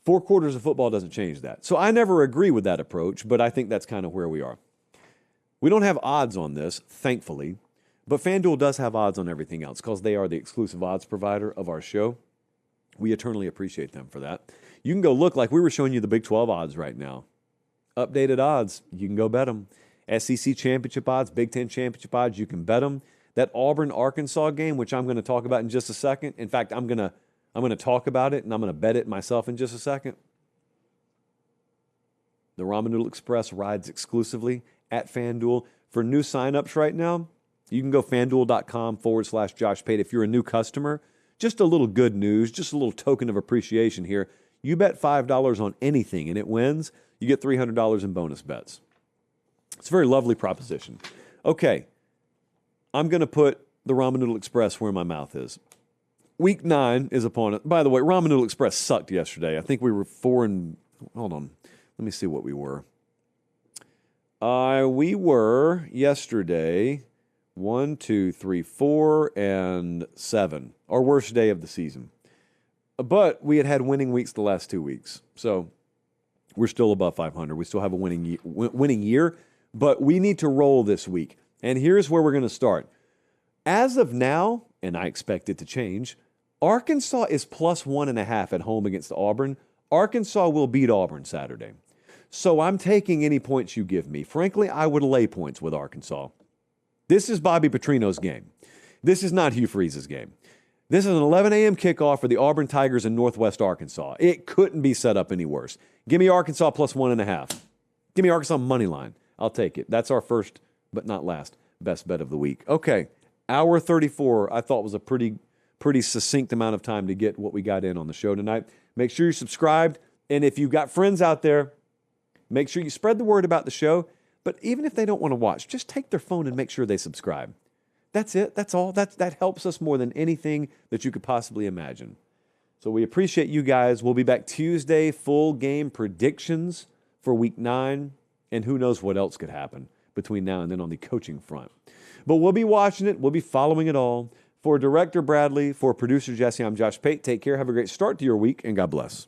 4 quarters of football doesn't change that. So I never agree with that approach, but I think that's kind of where we are. We don't have odds on this, thankfully, but FanDuel does have odds on everything else because they are the exclusive odds provider of our show. We eternally appreciate them for that. You can go look like we were showing you the Big 12 odds right now. Updated odds, you can go bet them. SEC championship odds, Big 10 championship odds, you can bet them. That Auburn-Arkansas game, which I'm going to talk about in just a second. In fact, I'm going to talk about it, and I'm going to bet it myself in just a second. The Ramen Noodle Express rides exclusively at FanDuel. For new signups right now, you can go FanDuel.com/Josh Pate. If you're a new customer, just a little good news, just a little token of appreciation here. You bet $5 on anything, and it wins, you get $300 in bonus bets. It's a very lovely proposition. Okay, I'm going to put the Ramen Noodle Express where my mouth is. Week 9 is upon it. By the way, Ramen Noodle Express sucked yesterday. I think we were 4 and... Hold on. Let me see what we were. We were yesterday 1, 2, 3, 4, and 7. Our worst day of the season. But we had winning weeks the last 2 weeks. So we're still above 500. We still have a winning year. But we need to roll this week. And here's where we're going to start. As of now, and I expect it to change, Arkansas is plus 1.5 at home against Auburn. Arkansas will beat Auburn Saturday. So I'm taking any points you give me. Frankly, I would lay points with Arkansas. This is Bobby Petrino's game. This is not Hugh Freeze's game. This is an 11 a.m. kickoff for the Auburn Tigers in Northwest Arkansas. It couldn't be set up any worse. Give me Arkansas plus 1.5. Give me Arkansas money line. I'll take it. That's our first, but not last, best bet of the week. Okay, hour 34 I thought was a pretty succinct amount of time to get what we got in on the show tonight. Make sure you're subscribed, and if you've got friends out there, make sure you spread the word about the show. But even if they don't want to watch, just take their phone and make sure they subscribe. That's it. That's all. That helps us more than anything that you could possibly imagine. So we appreciate you guys. We'll be back Tuesday, full game predictions for week 9, and who knows what else could happen between now and then on the coaching front. But we'll be watching it. We'll be following it all. For Director Bradley, for Producer Jesse, I'm Josh Pate. Take care. Have a great start to your week, and God bless.